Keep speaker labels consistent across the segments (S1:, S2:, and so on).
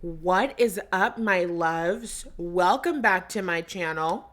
S1: What is up, my loves? Welcome back to my channel.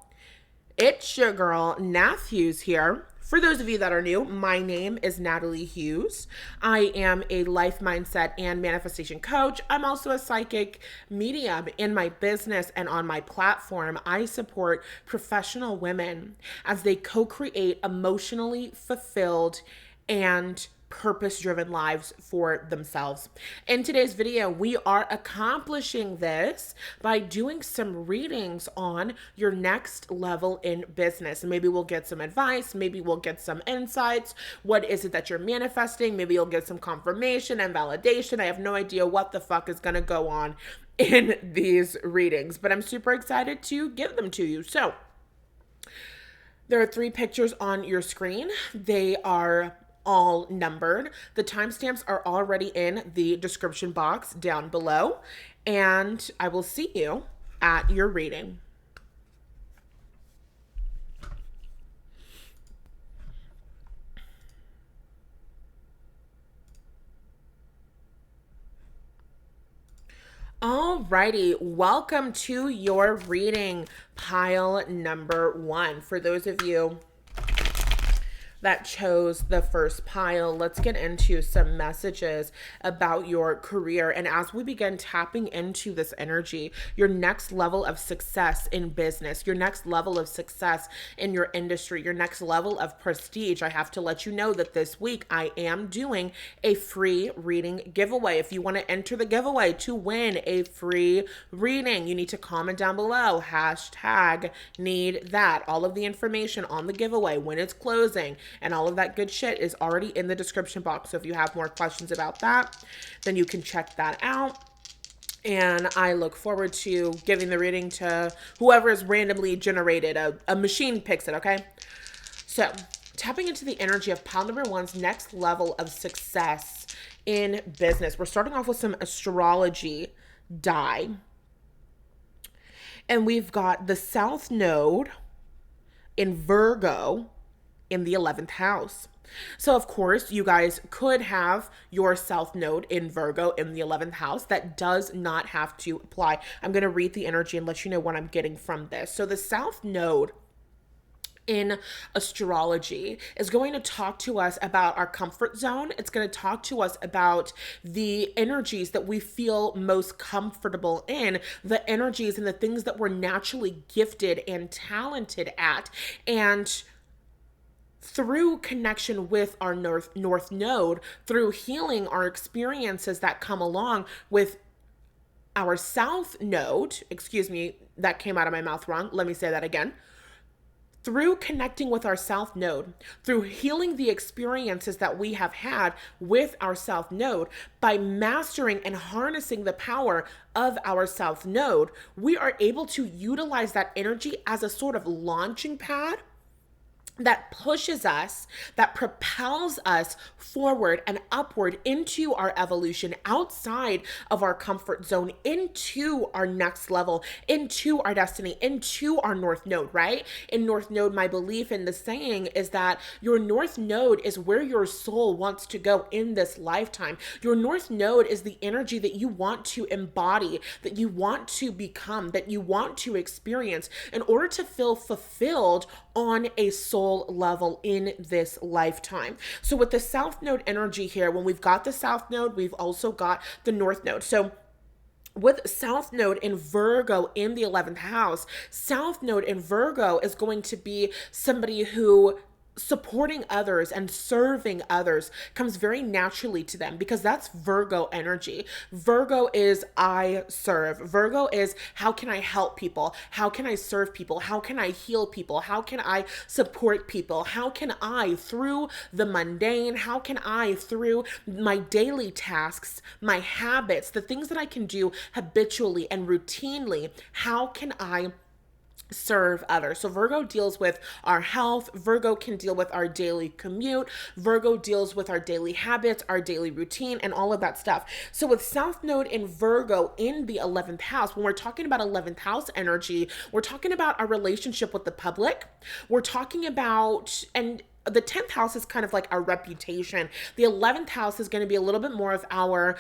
S1: It's your girl, Nath Hughes here. For those of you that are new, my name is Natalie Hughes. I am a life mindset and manifestation coach. I'm also a psychic medium. In my business and on my platform, I support professional women as they co-create emotionally fulfilled and purpose-driven lives for themselves. In today's video, we are accomplishing this by doing some readings on your next level in business. Maybe we'll get some advice, maybe we'll get some insights. What is it that you're manifesting? Maybe you'll get some confirmation and validation. I have no idea what the fuck is going to go on in these readings, but I'm super excited to give them to you. So, there are 3 pictures on your screen. They are all numbered. The timestamps are already in the description box down below, and I will see you at your reading. Alrighty, welcome to your reading, pile number 1. For those of you that chose the first pile, let's get into some messages about your career. And as we begin tapping into this energy, your next level of success in business, your next level of success in your industry, your next level of prestige, I have to let you know that this week I am doing a free reading giveaway. If you want to enter the giveaway to win a free reading, you need to comment down below, #need that. All of the information on the giveaway, when it's closing, and all of that good shit is already in the description box. So if you have more questions about that, then you can check that out. And I look forward to giving the reading to whoever is randomly generated. A machine picks it, okay? So, tapping into the energy of pile number 1's next level of success in business. We're starting off with some astrology die. And we've got the South Node in Virgo in the 11th house. So, of course, you guys could have your South Node in Virgo in the 11th house. That does not have to apply. I'm going to read the energy and let you know what I'm getting from this. So, the South Node in astrology is going to talk to us about our comfort zone. It's going to talk to us about the energies that we feel most comfortable in, the energies and the things that we're naturally gifted and talented at. And through connection with our north node, through healing our experiences that come along with our south node, excuse me, that came out of my mouth wrong. Let me say that again. Through connecting with our south node, through healing the experiences that we have had with our south node, by mastering and harnessing the power of our south node, we are able to utilize that energy as a sort of launching pad that pushes us, that propels us forward and upward into our evolution, outside of our comfort zone, into our next level, into our destiny, into our north node, right? In north node, my belief in the saying is that your north node is where your soul wants to go in this lifetime. Your north node is the energy that you want to embody, that you want to become, that you want to experience in order to feel fulfilled on a soul level in this lifetime. So with the South Node energy here, when we've got the South Node, we've also got the North Node. So with South Node in Virgo in the 11th house, South Node in Virgo is going to be somebody who supporting others and serving others comes very naturally to them, because that's Virgo energy. Virgo is I serve. Virgo is how can I help people? How can I serve people? How can I heal people? How can I support people? How can I, through the mundane, how can I, through my daily tasks, my habits, the things that I can do habitually and routinely, how can I serve others? So Virgo deals with our health. Virgo can deal with our daily commute. Virgo deals with our daily habits, our daily routine, and all of that stuff. So with South Node in Virgo in the 11th house, when we're talking about 11th house energy, we're talking about our relationship with the public. We're talking about, and the 10th house is kind of like our reputation. The 11th house is going to be a little bit more of our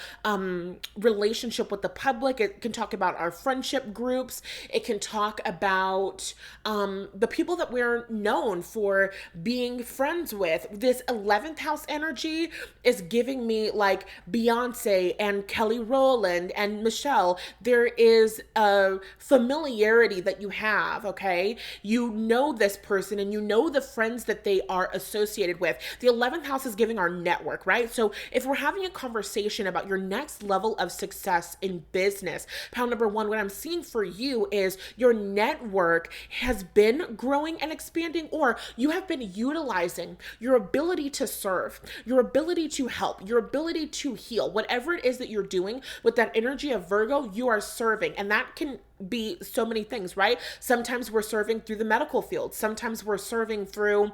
S1: relationship with the public. It can talk about our friendship groups. It can talk about the people that we're known for being friends with. This 11th house energy is giving me like Beyonce and Kelly Rowland and Michelle. There is a familiarity that you have, okay? You know this person and you know the friends that they are associated with. The 11th house is giving our network, right? So if we're having a conversation about your next level of success in business, pound number one, what I'm seeing for you is your network has been growing and expanding, or you have been utilizing your ability to serve, your ability to help, your ability to heal, whatever it is that you're doing with that energy of Virgo, you are serving. And that can be so many things, right? Sometimes we're serving through the medical field. Sometimes we're serving through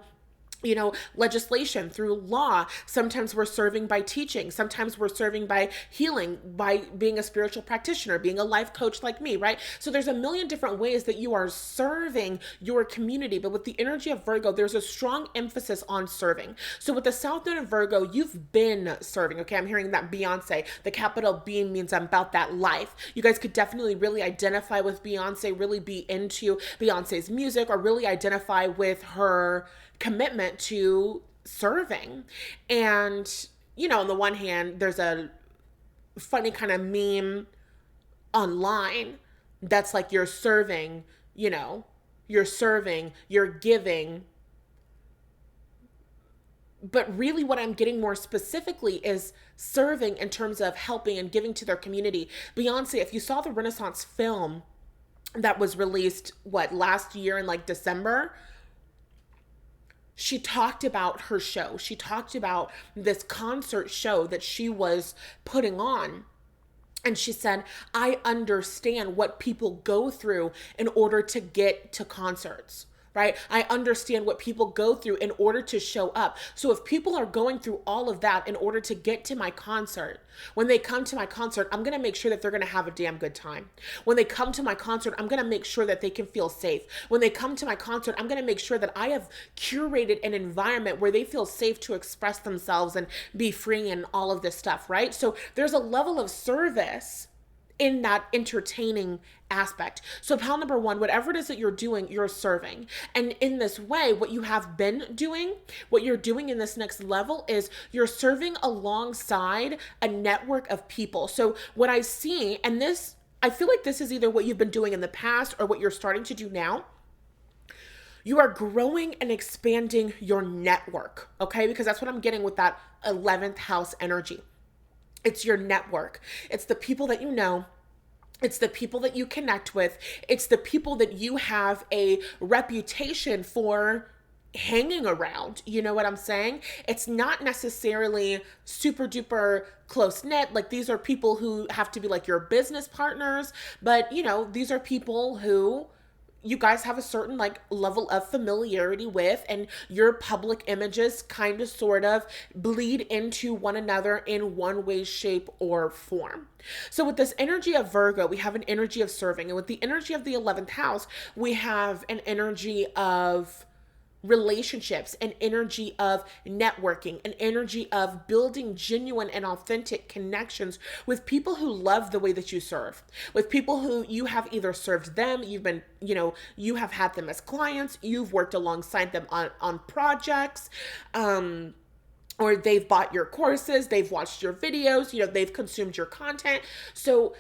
S1: legislation, through law. Sometimes we're serving by teaching. Sometimes we're serving by healing, by being a spiritual practitioner, being a life coach like me, right? So there's a million different ways that you are serving your community. But with the energy of Virgo, there's a strong emphasis on serving. So with the South Node of Virgo, you've been serving. Okay, I'm hearing that Beyonce, the capital B means I'm about that life. You guys could definitely really identify with Beyonce, really be into Beyonce's music, or really identify with her commitment to serving. And, on the one hand, there's a funny kind of meme online that's like you're serving, you're giving. But really, what I'm getting more specifically is serving in terms of helping and giving to their community. Beyonce, if you saw the Renaissance film that was released, last year in like December, she talked about her show. She talked about this concert show that she was putting on. And she said, I understand what people go through in order to get to concerts, right? I understand what people go through in order to show up. So if people are going through all of that in order to get to my concert, when they come to my concert, I'm going to make sure that they're going to have a damn good time. When they come to my concert, I'm going to make sure that they can feel safe. When they come to my concert, I'm going to make sure that I have curated an environment where they feel safe to express themselves and be free and all of this stuff, right? So there's a level of service in that entertaining aspect. So pal number one, whatever it is that you're doing, you're serving. And in this way, what you have been doing, what you're doing in this next level is you're serving alongside a network of people. So what I see, and this, I feel like this is either what you've been doing in the past or what you're starting to do now. You are growing and expanding your network, okay? Because that's what I'm getting with that 11th house energy. It's your network. It's the people that you know. It's the people that you connect with. It's the people that you have a reputation for hanging around. You know what I'm saying? It's not necessarily super duper close knit. Like these are people who have to be like your business partners, but these are people who you guys have a certain like level of familiarity with, and your public images kind of sort of bleed into one another in one way, shape, or form. So with this energy of Virgo, we have an energy of serving. And with the energy of the 11th house, we have an energy of relationships, an energy of networking, an energy of building genuine and authentic connections with people who love the way that you serve, with people who you have either served them, you've been, you have had them as clients, you've worked alongside them on projects, or they've bought your courses, they've watched your videos, they've consumed your content. So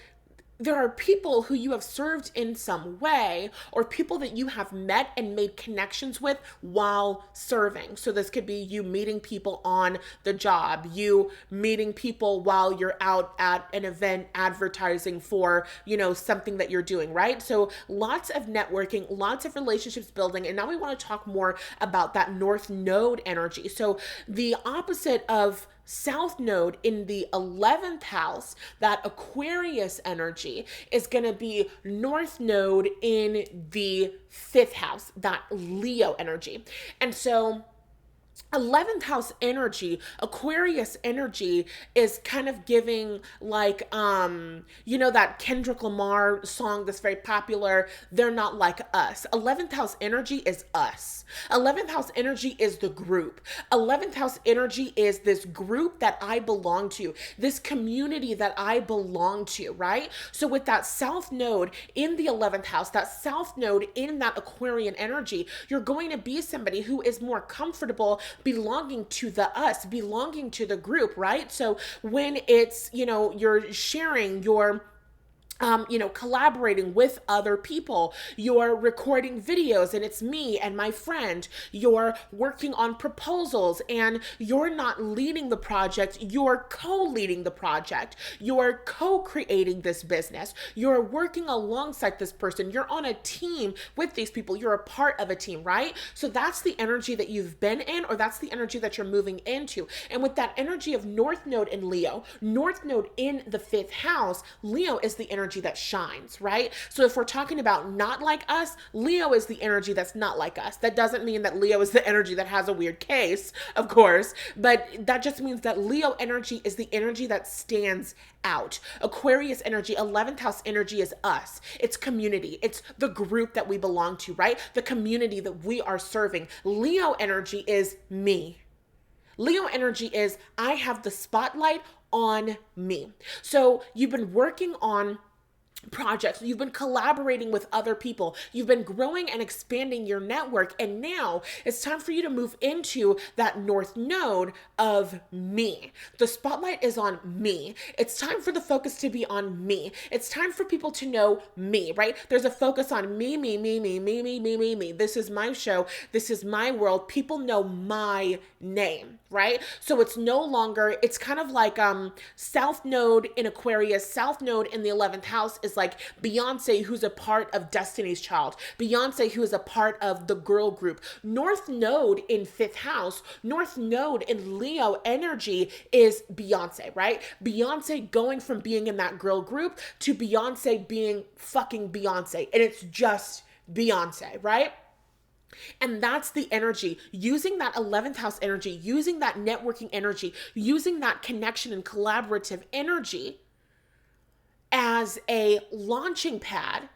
S1: there are people who you have served in some way, or people that you have met and made connections with while serving. So this could be you meeting people on the job, you meeting people while you're out at an event advertising for, something that you're doing, right? So lots of networking, lots of relationships building. And now we want to talk more about that North Node energy. So the opposite of South Node in the 11th house, that Aquarius energy, is going to be North Node in the 5th house, that Leo energy. And so 11th house energy, Aquarius energy, is kind of giving like that Kendrick Lamar song that's very popular, They're Not Like Us. 11th house energy is us. 11th house energy is the group. 11th house energy is this group that I belong to, this community that I belong to, right? So with that south node in the 11th house, that south node in that Aquarian energy, you're going to be somebody who is more comfortable belonging to the us, belonging to the group, right? So when it's, you're sharing your collaborating with other people. You're recording videos and it's me and my friend. You're working on proposals and you're not leading the project, you're co-leading the project. You're co-creating this business. You're working alongside this person. You're on a team with these people. You're a part of a team, right? So that's the energy that you've been in, or that's the energy that you're moving into. And with that energy of North Node in Leo, North Node in the 5th house, Leo is the energy that shines, right? So if we're talking about not like us, Leo is the energy that's not like us. That doesn't mean that Leo is the energy that has a weird case, of course, but that just means that Leo energy is the energy that stands out. Aquarius energy, 11th house energy, is us. It's community. It's the group that we belong to, right? The community that we are serving. Leo energy is me. Leo energy is I have the spotlight on me. So you've been working on projects, you've been collaborating with other people, you've been growing and expanding your network, and now it's time for you to move into that north node of me. The spotlight is on me. It's time for the focus to be on me. It's time for people to know me, right? There's a focus on me, me, me, me, me, me, me, me, me. This is my show. This is my world. People know my name, right? So it's no longer, it's kind of like south node in Aquarius, south node in the 11th house is like Beyonce, who's a part of Destiny's Child, Beyonce, who is a part of the girl group. North node in 5th house, North node in Leo energy is Beyonce, right? Beyonce going from being in that girl group to Beyonce being fucking Beyonce, and it's just Beyonce, right? And that's the energy, using that 11th house energy, using that networking energy, using that connection and collaborative energy as a launching pad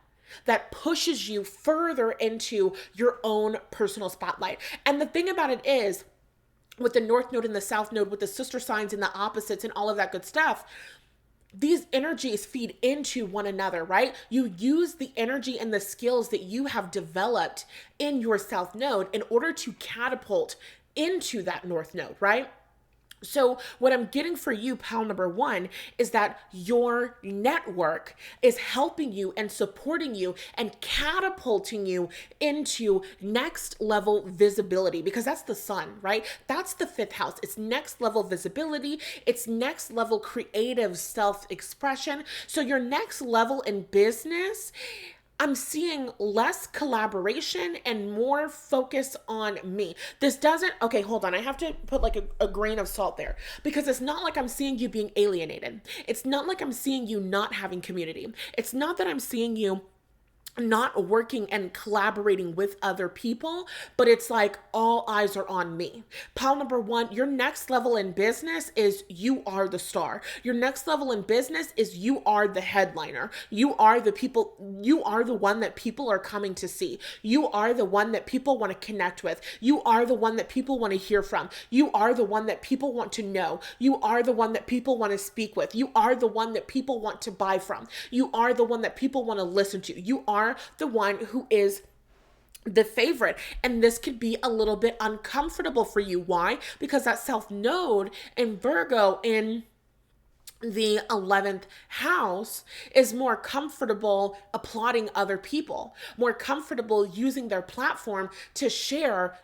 S1: that pushes you further into your own personal spotlight. And the thing about it is, with the North Node and the South Node, with the sister signs and the opposites and all of that good stuff, these energies feed into one another, right? You use the energy and the skills that you have developed in your South Node in order to catapult into that North Node, right? So what I'm getting for you, pal number one, is that your network is helping you and supporting you and catapulting you into next level visibility, because that's the sun, right? That's the 5th house. It's next level visibility. It's next level creative self-expression. So your next level in business, I'm seeing less collaboration and more focus on me. This doesn't, okay, hold on. I have to put like a grain of salt there, because it's not like I'm seeing you being alienated. It's not like I'm seeing you not having community. It's not that I'm seeing you not working and collaborating with other people, but it's like all eyes are on me. Pile number one, your next level in business is you are the star. Your next level in business is you are the headliner. You are the people, you are the one that people are coming to see. You are the one that people want to connect with. You are the one that people want to hear from. You are the one that people want to know. You are the one that people want to speak with. You are the one that people want to buy from. You are the one that people want to listen to. You are the one who is the favorite. And this could be a little bit uncomfortable for you. Why? Because that South Node in Virgo in the 11th house is more comfortable applauding other people, more comfortable using their platform to share,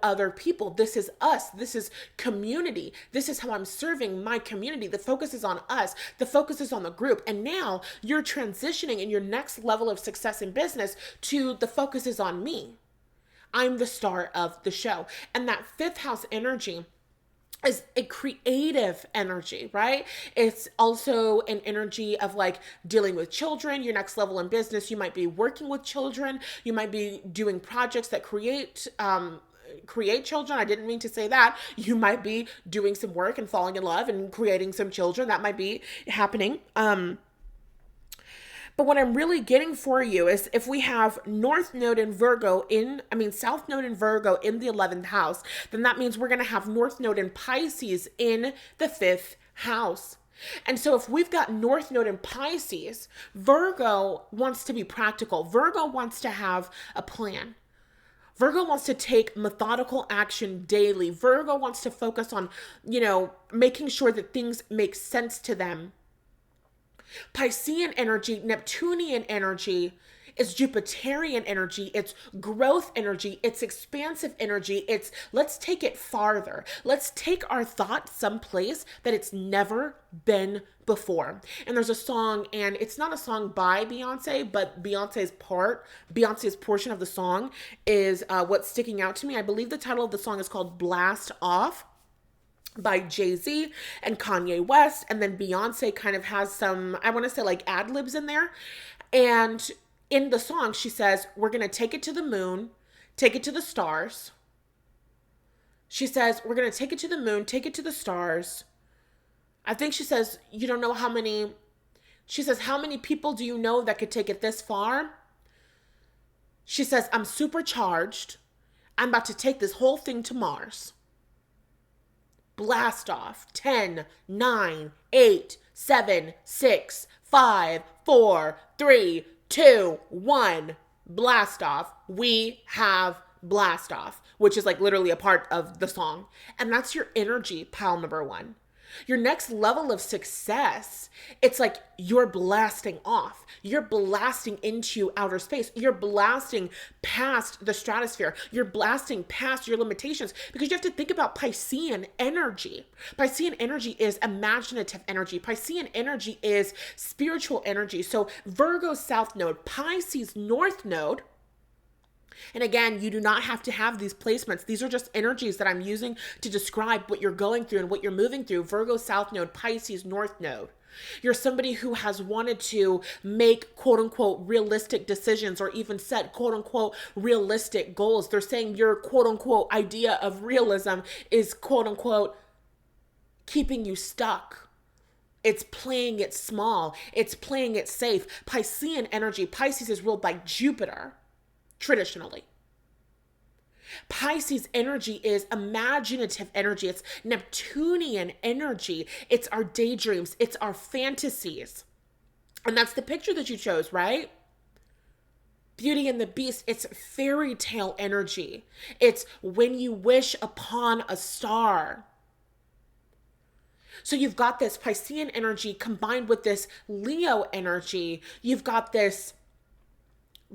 S1: other people. This is us. This is community. This is how I'm serving my community. The focus is on us. The focus is on the group. And now you're transitioning in your next level of success in business to the focus is on me. I'm the star of the show. And that 5th house energy is a creative energy, right? It's also an energy of like dealing with children. Your next level in business, you might be working with children. You might be doing projects that create create children. I didn't mean to say that. You might be doing some work and falling in love and creating some children. That might be happening. But what I'm really getting for you is if we have North Node in Virgo South Node in Virgo in the 11th house, then that means we're going to have North Node in Pisces in the 5th house. And so if we've got North Node in Pisces, Virgo wants to be practical. Virgo wants to have a plan. Virgo wants to take methodical action daily. Virgo wants to focus on, making sure that things make sense to them. Piscean energy, Neptunian energy is Jupiterian energy. It's growth energy. It's expansive energy. It's let's take it farther. Let's take our thought someplace that it's never been before. And there's a song, and it's not a song by Beyonce, but Beyonce's portion of the song is what's sticking out to me. I believe the title of the song is called Blast Off, by Jay-Z and Kanye West. And then Beyonce kind of has some, I want to say like ad libs in there. And in the song, she says, we're going to take it to the moon, take it to the stars. She says, we're going to take it to the moon, take it to the stars. I think she says, you don't know how many, she says, how many people do you know that could take it this far? She says, I'm supercharged. I'm about to take this whole thing to Mars. Blast off. 10, 9, 8, 7, 6, 5, 4, 3, 2, 1. Blast off. We have blast off, which is like literally a part of the song. And that's your energy, pile number 1. Your next level of success, it's like you're blasting off. You're blasting into outer space. You're blasting past the stratosphere. You're blasting past your limitations because you have to think about Piscean energy. Piscean energy is imaginative energy. Piscean energy is spiritual energy. So Virgo South Node, Pisces North Node. And again, you do not have to have these placements. These are just energies that I'm using to describe what you're going through and what you're moving through. Virgo South Node, Pisces North Node. You're somebody who has wanted to make quote unquote realistic decisions or even set quote unquote realistic goals. They're saying your quote unquote idea of realism is quote unquote keeping you stuck. It's playing it small. It's playing it safe. Piscean energy. Pisces is ruled by Jupiter. Traditionally. Pisces energy is imaginative energy. It's Neptunian energy. It's our daydreams. It's our fantasies. And that's the picture that you chose, right? Beauty and the Beast, it's fairy tale energy. It's when you wish upon a star. So you've got this Piscean energy combined with this Leo energy. You've got this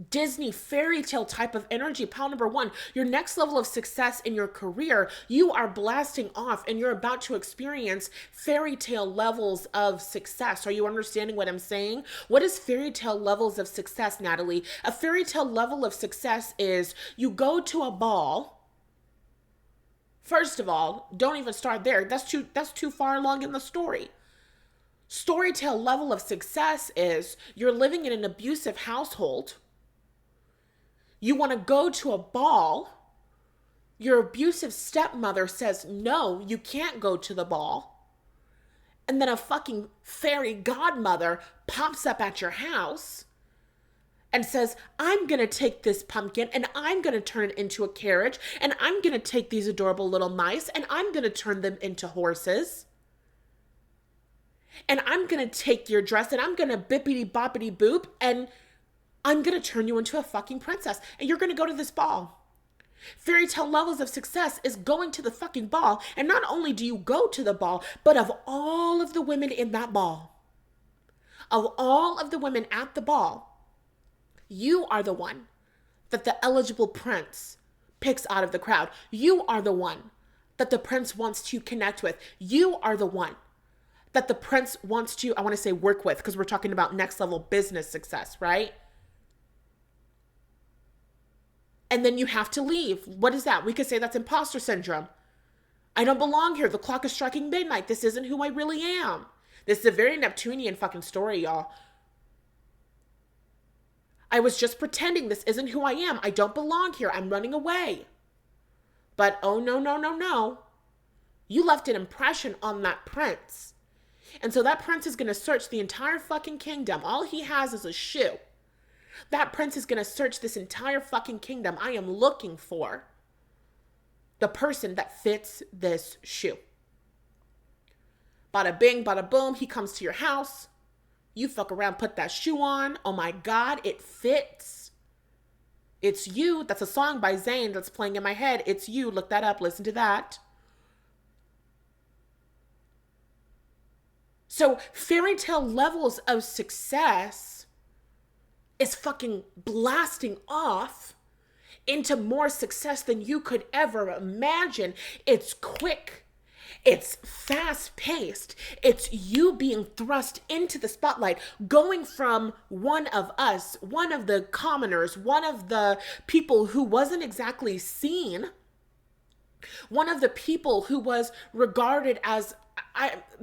S1: Disney fairy tale type of energy. Pile number 1, your next level of success in your career, you are blasting off and you're about to experience fairy tale levels of success. Are you understanding what I'm saying? What is fairy tale levels of success, Natalie? A fairy tale level of success is you go to a ball. First of all, don't even start there. That's too far along in the story. Storytale level of success is you're living in an abusive household. You want to go to a ball. Your abusive stepmother says, no, you can't go to the ball. And then a fucking fairy godmother pops up at your house and says, I'm going to take this pumpkin and I'm going to turn it into a carriage and I'm going to take these adorable little mice and I'm going to turn them into horses. And I'm going to take your dress and I'm going to bippity boppity boop and I'm going to turn you into a fucking princess and you're going to go to this ball. Fairy tale levels of success is going to the fucking ball. And not only do you go to the ball, but of all of the women in that ball, of all of the women at the ball, you are the one that the eligible prince picks out of the crowd. You are the one that the prince wants to connect with. You are the one that the prince wants to, I want to say work with, because we're talking about next level business success, right? And then you have to leave. What is that? We could say that's imposter syndrome. I don't belong here. The clock is striking midnight. This isn't who I really am. This is a very Neptunian fucking story, y'all. I was just pretending this isn't who I am. I don't belong here. I'm running away. But oh no, no, no, no. You left an impression on that prince. And so that prince is going to search the entire fucking kingdom. All he has is a shoe. That prince is going to search this entire fucking kingdom. I am looking for the person that fits this shoe. Bada bing, bada boom. He comes to your house. You fuck around, put that shoe on. Oh my God, it fits. It's you. That's a song by Zayn that's playing in my head. It's you. Look that up. Listen to that. So fairy tale levels of success is fucking blasting off into more success than you could ever imagine. It's quick. It's fast paced. It's you being thrust into the spotlight, going from one of us, one of the commoners, one of the people who wasn't exactly seen, one of the people who was regarded as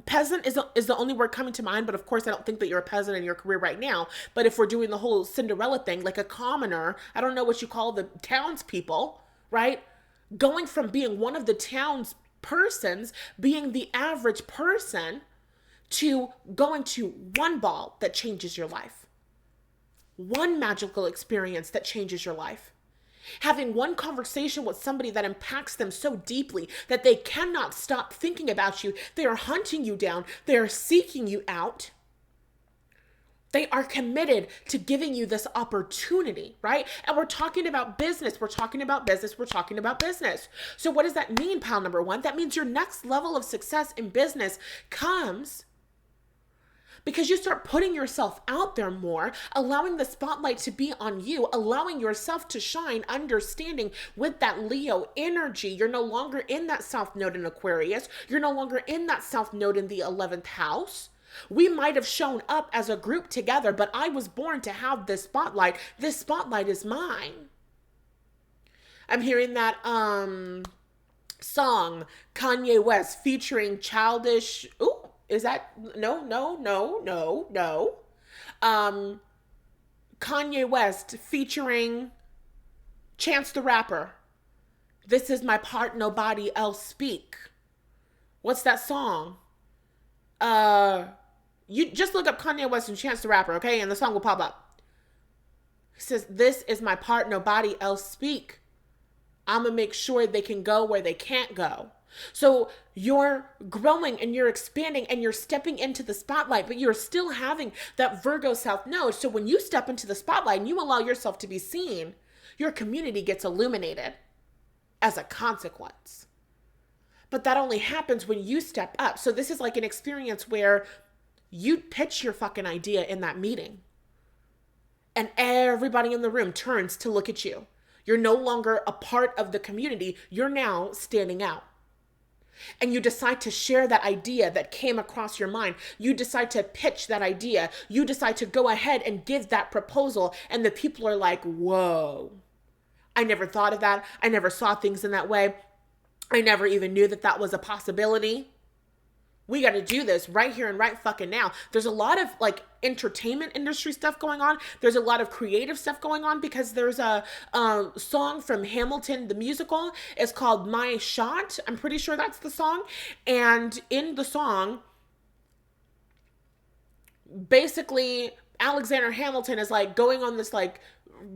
S1: peasant is the only word coming to mind, but of course I don't think that you're a peasant in your career right now. But if we're doing the whole Cinderella thing, like a commoner, I don't know what you call the townspeople, right? Going from being one of the town's persons, being the average person, to going to one ball that changes your life, one magical experience that changes your life. Having one conversation with somebody that impacts them so deeply that they cannot stop thinking about you. They are hunting you down. They are seeking you out. They are committed to giving you this opportunity, right? And we're talking about business. We're talking about business. We're talking about business. So what does that mean, pal number one? That means your next level of success in business comes because you start putting yourself out there more, allowing the spotlight to be on you, allowing yourself to shine, understanding with that Leo energy. You're no longer in that South Node in Aquarius. You're no longer in that South Node in the 11th house. We might have shown up as a group together, but I was born to have this spotlight. This spotlight is mine. I'm hearing that song, Kanye West featuring Childish. Ooh. Is that no. Kanye West featuring Chance the Rapper. This is my part, nobody else speak. What's that song? You just look up Kanye West and Chance the Rapper, okay? And the song will pop up. It says, this is my part, nobody else speak. I'm gonna make sure they can go where they can't go. So you're growing and you're expanding and you're stepping into the spotlight, but you're still having that Virgo South Node. So when you step into the spotlight and you allow yourself to be seen, your community gets illuminated as a consequence. But that only happens when you step up. So this is like an experience where you pitch your fucking idea in that meeting and everybody in the room turns to look at you. You're no longer a part of the community. You're now standing out. And you decide to share that idea that came across your mind. You decide to pitch that idea. You decide to go ahead and give that proposal. And the people are like, whoa, I never thought of that. I never saw things in that way. I never even knew that that was a possibility. We got to do this right here and right fucking now. There's a lot of like entertainment industry stuff going on. There's a lot of creative stuff going on because there's a song from Hamilton, the musical. It's called My Shot. I'm pretty sure that's the song. And in the song, basically Alexander Hamilton is like going on this like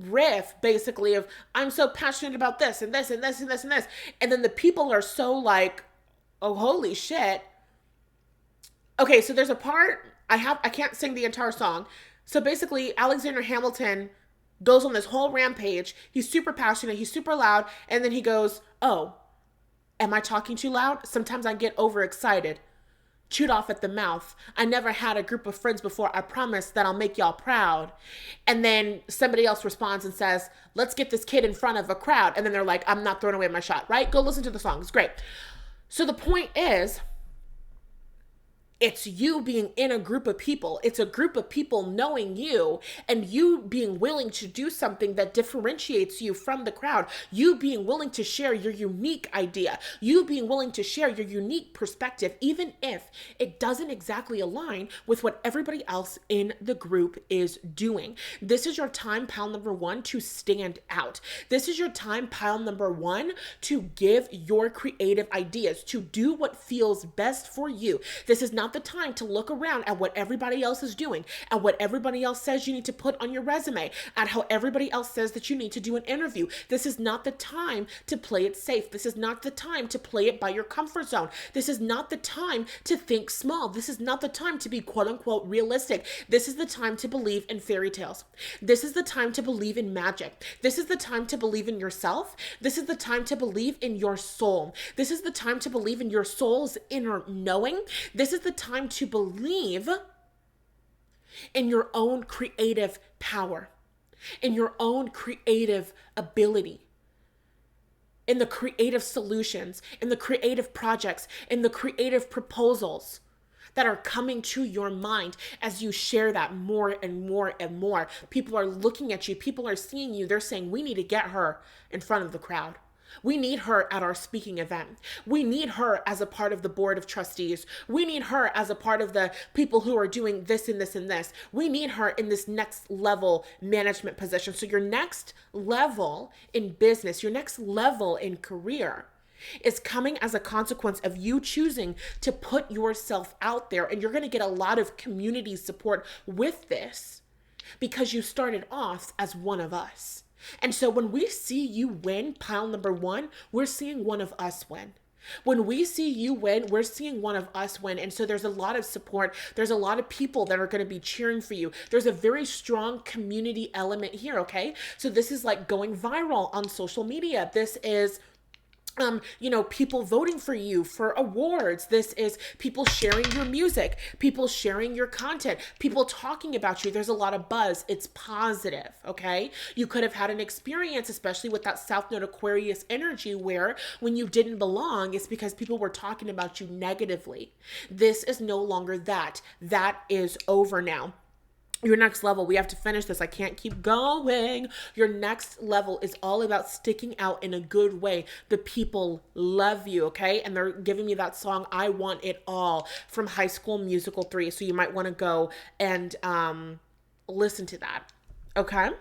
S1: riff basically of, I'm so passionate about this and this and this and this and this. And then the people are so like, oh, holy shit. Okay, so there's a part, I can't sing the entire song. So basically, Alexander Hamilton goes on this whole rampage. He's super passionate, he's super loud, and then he goes, oh, am I talking too loud? Sometimes I get overexcited, chewed off at the mouth. I never had a group of friends before. I promise that I'll make y'all proud. And then somebody else responds and says, let's get this kid in front of a crowd. And then they're like, I'm not throwing away my shot, right? Go listen to the song, it's great. So the point is, It's you being in a group of people. It's a group of people knowing you and you being willing to do something that differentiates you from the crowd. You being willing to share your unique idea. You being willing to share your unique perspective, even if it doesn't exactly align with what everybody else in the group is doing. This is your time, pile number one, to stand out. This is your time, pile number one, to give your creative ideas, to do what feels best for you. This is not the time to look around at what everybody else is doing, at what everybody else says you need to put on your resume, at how everybody else says that you need to do an interview. This is not the time to play it safe. This is not the time to play it by your comfort zone. This is not the time to think small. This is not the time to be quote unquote realistic. This is the time to believe in fairy tales. This is the time to believe in magic. This is the time to believe in yourself. This is the time to believe in your soul. This is the time to believe in your soul's inner knowing. This is the time to believe in your own creative power, in your own creative ability, in the creative solutions, in the creative projects, in the creative proposals that are coming to your mind as you share that more and more and more. People are looking at you. People are seeing you. They're saying, we need to get her in front of the crowd. We need her at our speaking event. We need her as a part of the board of trustees. We need her as a part of the people who are doing this and this and this. We need her in this next level management position. So your next level in business, your next level in career is coming as a consequence of you choosing to put yourself out there. And you're going to get a lot of community support with this because you started off as one of us. And so when we see you win, pile number one, we're seeing one of us win. When we see you win, we're seeing one of us win. And so there's a lot of support. There's a lot of people that are going to be cheering for you. There's a very strong community element here, okay? So this is like going viral on social media. This is people voting for you for awards. This is people sharing your music, people sharing your content, people talking about you. There's a lot of buzz. It's positive, okay? You could have had an experience, especially with that South Node Aquarius energy, where when you didn't belong, it's because people were talking about you negatively. This is no longer that. That is over now. Your next level, we have to finish this. I can't keep going. Your next level is all about sticking out in a good way. The people love you, okay? And they're giving me that song, I Want It All, from High School Musical 3. So you might want to go and listen to that, okay?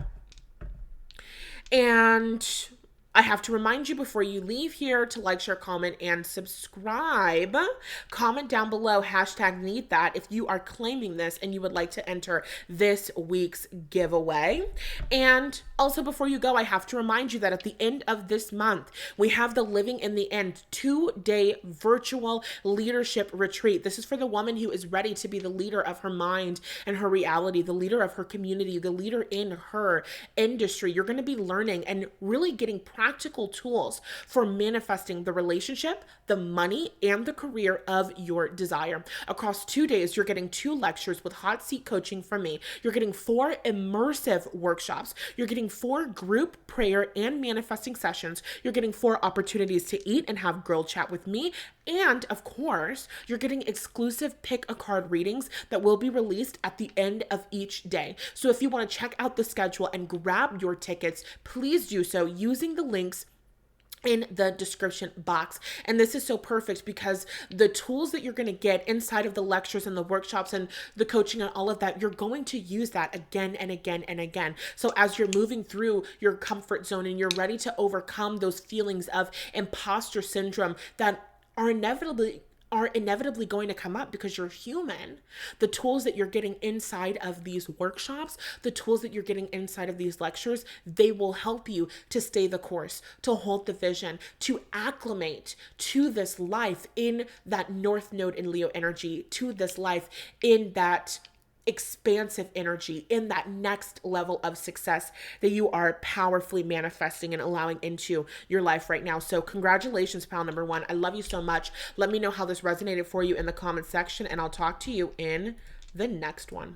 S1: And I have to remind you before you leave here to like, share, comment, and subscribe. Comment down below, #need that, if you are claiming this and you would like to enter this week's giveaway. And also before you go, I have to remind you that at the end of this month, we have the Living in the End 2-day virtual leadership retreat. This is for the woman who is ready to be the leader of her mind and her reality, the leader of her community, the leader in her industry. You're going to be learning and really getting practical tools for manifesting the relationship, the money, and the career of your desire. Across 2 days, you're getting 2 lectures with hot seat coaching from me. You're getting 4 immersive workshops. You're getting 4 group prayer and manifesting sessions. You're getting 4 opportunities to eat and have girl chat with me. And of course, you're getting exclusive pick a card readings that will be released at the end of each day. So if you want to check out the schedule and grab your tickets, please do so using the links in the description box. And this is so perfect because the tools that you're going to get inside of the lectures and the workshops and the coaching and all of that, you're going to use that again and again and again. So as you're moving through your comfort zone and you're ready to overcome those feelings of imposter syndrome that are inevitably going to come up because you're human. The tools that you're getting inside of these workshops, the tools that you're getting inside of these lectures, they will help you to stay the course, to hold the vision, to acclimate to this life in that North Node in Leo energy, to this life in that expansive energy, in that next level of success that you are powerfully manifesting and allowing into your life right now. So congratulations, pal number one. I love you so much. Let me know how this resonated for you in the comment section, and I'll talk to you in the next one.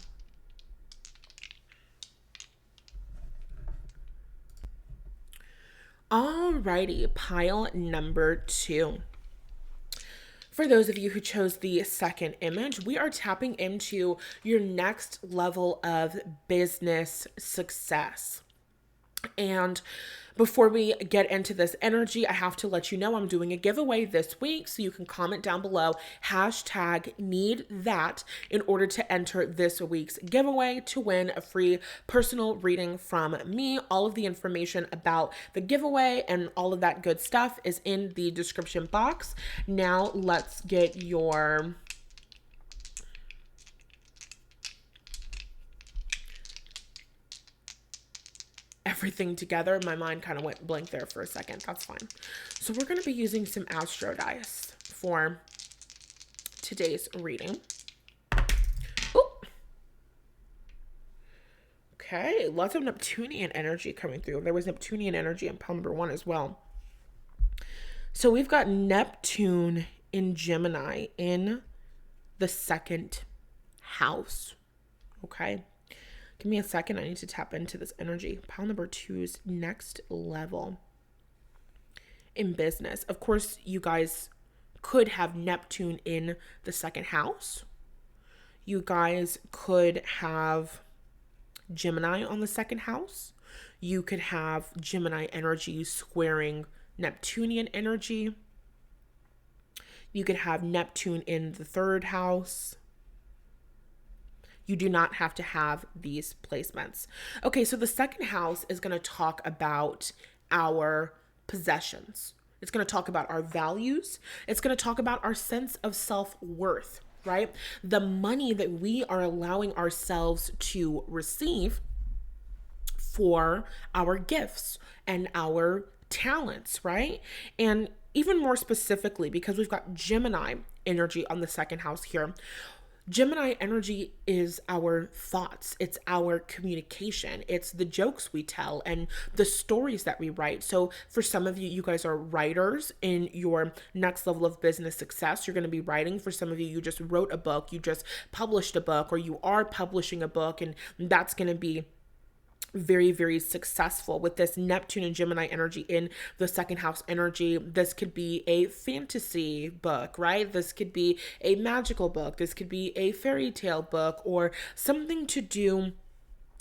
S1: Alrighty, pile number 2. For those of you who chose the second image, we are tapping into your next level of business success. And before we get into this energy, I have to let you know I'm doing a giveaway this week. So you can comment down below, #need that in order to enter this week's giveaway to win a free personal reading from me. All of the information about the giveaway and all of that good stuff is in the description box. Now let's get your everything together. My mind kind of went blank there for a second. That's fine. So we're going to be using some Astro dice for today's reading. Ooh. Okay, lots of Neptunian energy coming through. There was Neptunian energy in pile number 1 as well. So we've got Neptune in Gemini in the second house. Okay. Give me a second. I need to tap into this energy. Pile number 2's next level in business. Of course, you guys could have Neptune in the second house. You guys could have Gemini on the second house. You could have Gemini energy squaring Neptunian energy. You could have Neptune in the third house. You do not have to have these placements. Okay, so the second house is going to talk about our possessions. It's going to talk about our values. It's going to talk about our sense of self-worth, right? The money that we are allowing ourselves to receive for our gifts and our talents, right? And even more specifically, because we've got Gemini energy on the second house here, Gemini energy is our thoughts. It's our communication. It's the jokes we tell and the stories that we write. So for some of you, you guys are writers in your next level of business success. You're going to be writing. For some of you, you just wrote a book, you just published a book, or you are publishing a book, and that's going to be very, very successful with this Neptune and Gemini energy in the second house energy. This could be a fantasy book, right? This could be a magical book. This could be a fairy tale book, or something to do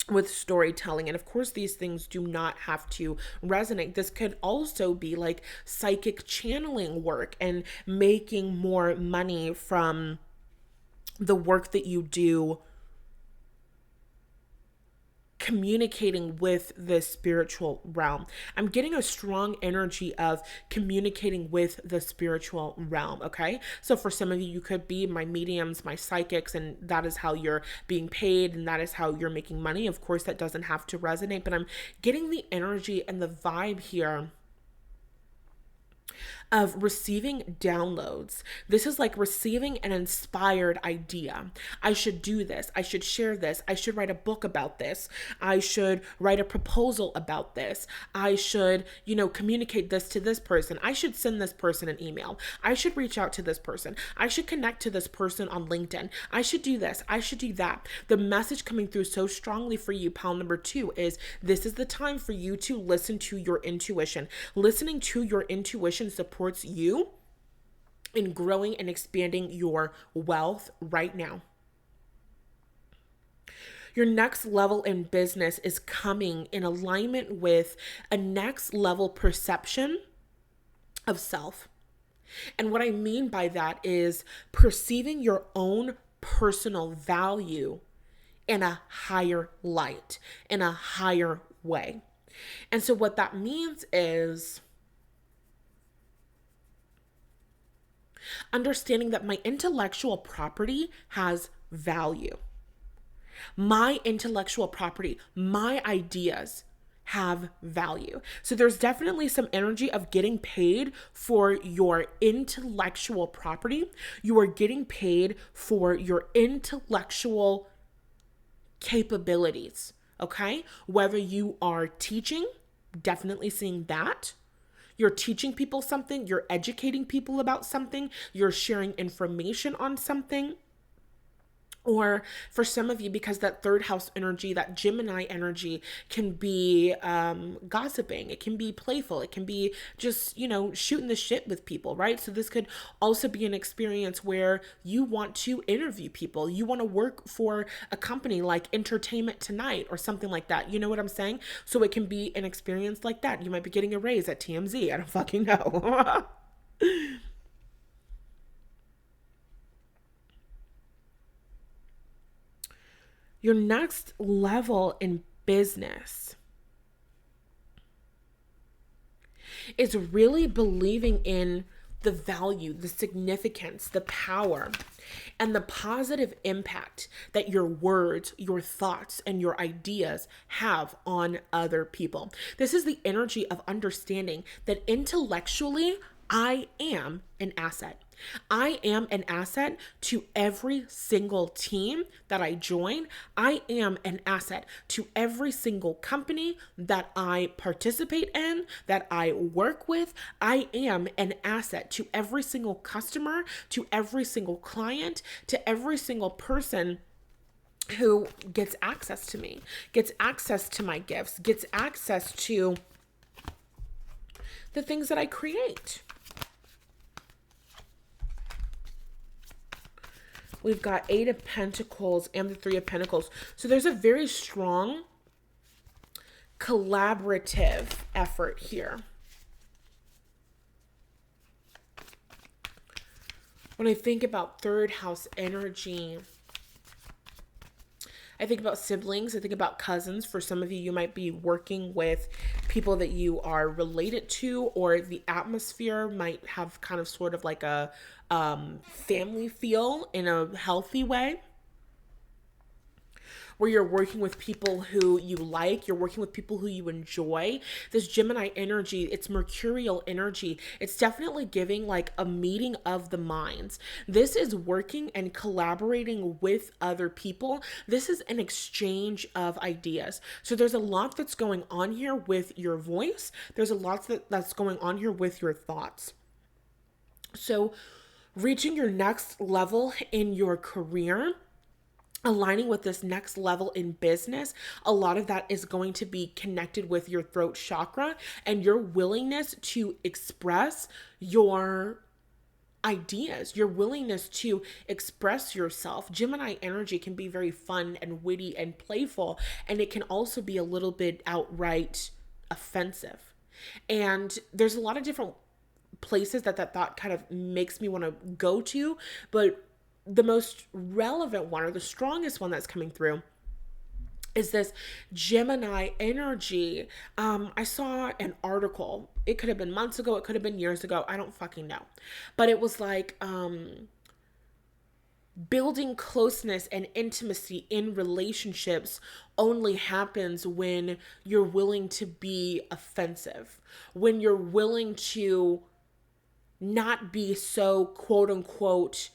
S1: with storytelling. And of course, these things do not have to resonate. This could also be like psychic channeling work and making more money from the work that you do communicating with the spiritual realm. I'm getting a strong energy of communicating with the spiritual realm, okay? So for some of you, you could be my mediums, my psychics, and that is how you're being paid and that is how you're making money. Of course, that doesn't have to resonate, but I'm getting the energy and the vibe here of receiving downloads. This is like receiving an inspired idea. I should do this. I should share this. I should write a book about this. I should write a proposal about this. I should, communicate this to this person. I should send this person an email. I should reach out to this person. I should connect to this person on LinkedIn. I should do this. I should do that. The message coming through so strongly for you, pile number 2, is this is the time for you to listen to your intuition. Listening to your intuition supports you in growing and expanding your wealth right now. Your next level in business is coming in alignment with a next level perception of self. And what I mean by that is perceiving your own personal value in a higher light, in a higher way. And so what that means is understanding that my intellectual property has value. My intellectual property, my ideas have value. So there's definitely some energy of getting paid for your intellectual property. You are getting paid for your intellectual capabilities, okay? Whether you are teaching, definitely seeing that. You're teaching people something, you're educating people about something, you're sharing information on something, Or for some of you, because that third house energy, that Gemini energy can be gossiping, it can be playful, it can be just, shooting the shit with people, right? So this could also be an experience where you want to interview people. You want to work for a company like Entertainment Tonight or something like that. You know what I'm saying? So it can be an experience like that. You might be getting a raise at TMZ. I don't fucking know. Your next level in business is really believing in the value, the significance, the power, and the positive impact that your words, your thoughts, and your ideas have on other people. This is the energy of understanding that intellectually, I am an asset. I am an asset to every single team that I join. I am an asset to every single company that I participate in, that I work with. I am an asset to every single customer, to every single client, to every single person who gets access to me, gets access to my gifts, gets access to the things that I create. We've got 8 of Pentacles and the 3 of Pentacles. So there's a very strong collaborative effort here. When I think about third house energy, I think about siblings. I think about cousins. For some of you, you might be working with people that you are related to, or the atmosphere might have kind of sort of like a family feel in a healthy way, where you're working with people who you like, you're working with people who you enjoy. This Gemini energy, it's mercurial energy. It's definitely giving like a meeting of the minds. This is working and collaborating with other people. This is an exchange of ideas. So there's a lot that's going on here with your voice. There's a lot that's going on here with your thoughts. So reaching your next level in your career, aligning with this next level in business, a lot of that is going to be connected with your throat chakra and your willingness to express your ideas, your willingness to express yourself. Gemini energy can be very fun and witty and playful, and it can also be a little bit outright offensive. And there's a lot of different places that thought kind of makes me want to go to, but the most relevant one, or the strongest one that's coming through, is this Gemini energy. I saw an article. It could have been months ago. It could have been years ago. I don't fucking know. But it was like building closeness and intimacy in relationships only happens when you're willing to be offensive, when you're willing to not be so quote unquote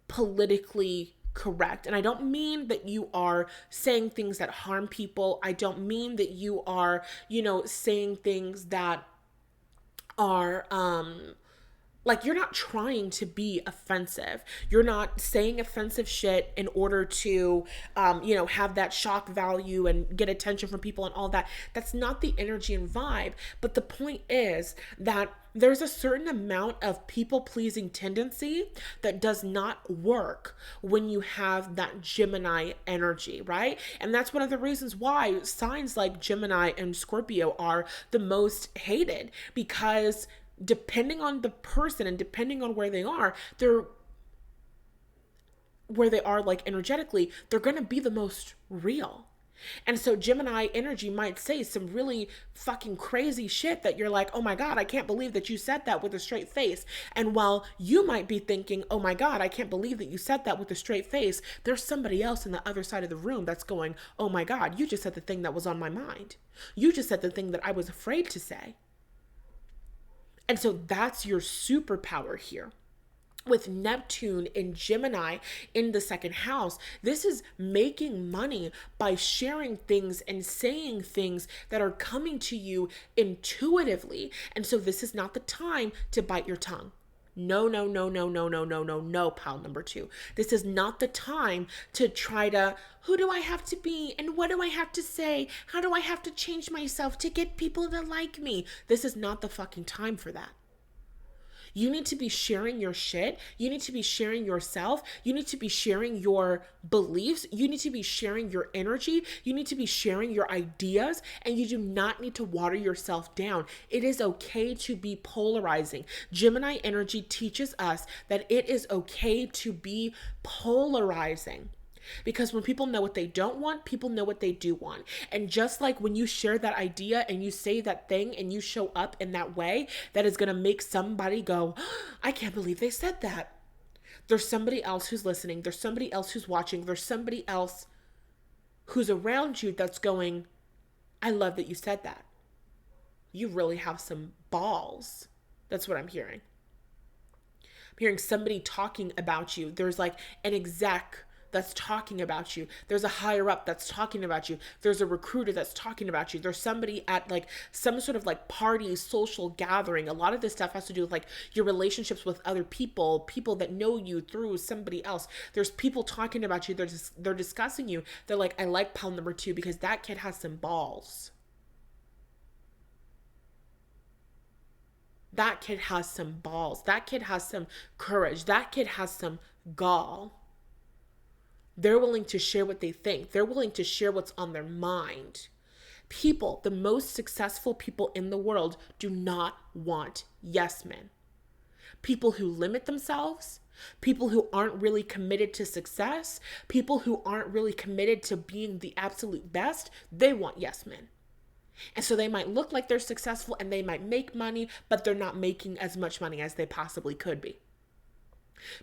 S1: politically correct. And I don't mean that you are saying things that harm people. I don't mean that you are, saying things that are like, you're not trying to be offensive. You're not saying offensive shit in order to, have that shock value and get attention from people and all that. That's not the energy and vibe. But the point is that there's a certain amount of people-pleasing tendency that does not work when you have that Gemini energy, right? And that's one of the reasons why signs like Gemini and Scorpio are the most hated, because depending on the person and depending on where they are, like energetically, they're going to be the most real. And so Gemini energy might say some really fucking crazy shit that you're like, oh my God, I can't believe that you said that with a straight face. And while you might be thinking, oh my God, I can't believe that you said that with a straight face, there's somebody else in the other side of the room that's going, oh my God, you just said the thing that was on my mind. You just said the thing that I was afraid to say. And so that's your superpower here. With Neptune in Gemini in the second house, this is making money by sharing things and saying things that are coming to you intuitively. And so this is not the time to bite your tongue. No, no, no, no, no, no, no, no, no, pile number two. This is not the time to try to, who do I have to be? And what do I have to say? How do I have to change myself to get people to like me? This is not the fucking time for that. You need to be sharing your shit. You need to be sharing yourself. You need to be sharing your beliefs. You need to be sharing your energy. You need to be sharing your ideas. And you do not need to water yourself down. It is okay to be polarizing. Gemini energy teaches us that it is okay to be polarizing. Because when people know what they don't want, people know what they do want. And just like when you share that idea and you say that thing and you show up in that way, that is going to make somebody go, I can't believe they said that. There's somebody else who's listening. There's somebody else who's watching. There's somebody else who's around you that's going, I love that you said that. You really have some balls. That's what I'm hearing. I'm hearing somebody talking about you. There's like an exec that's talking about you. There's a higher up that's talking about you. There's a recruiter that's talking about you. There's somebody at like some sort of like party, social gathering. A lot of this stuff has to do with like your relationships with other people, people that know you through somebody else. There's people talking about you. They're discussing you. They're like, I like pile number two because that kid has some balls. That kid has some balls. That kid has some courage. That kid has some gall. They're willing to share what they think. They're willing to share what's on their mind. People, the most successful people in the world, do not want yes men. People who limit themselves, people who aren't really committed to success, people who aren't really committed to being the absolute best, they want yes men. And so they might look like they're successful and they might make money, but they're not making as much money as they possibly could be.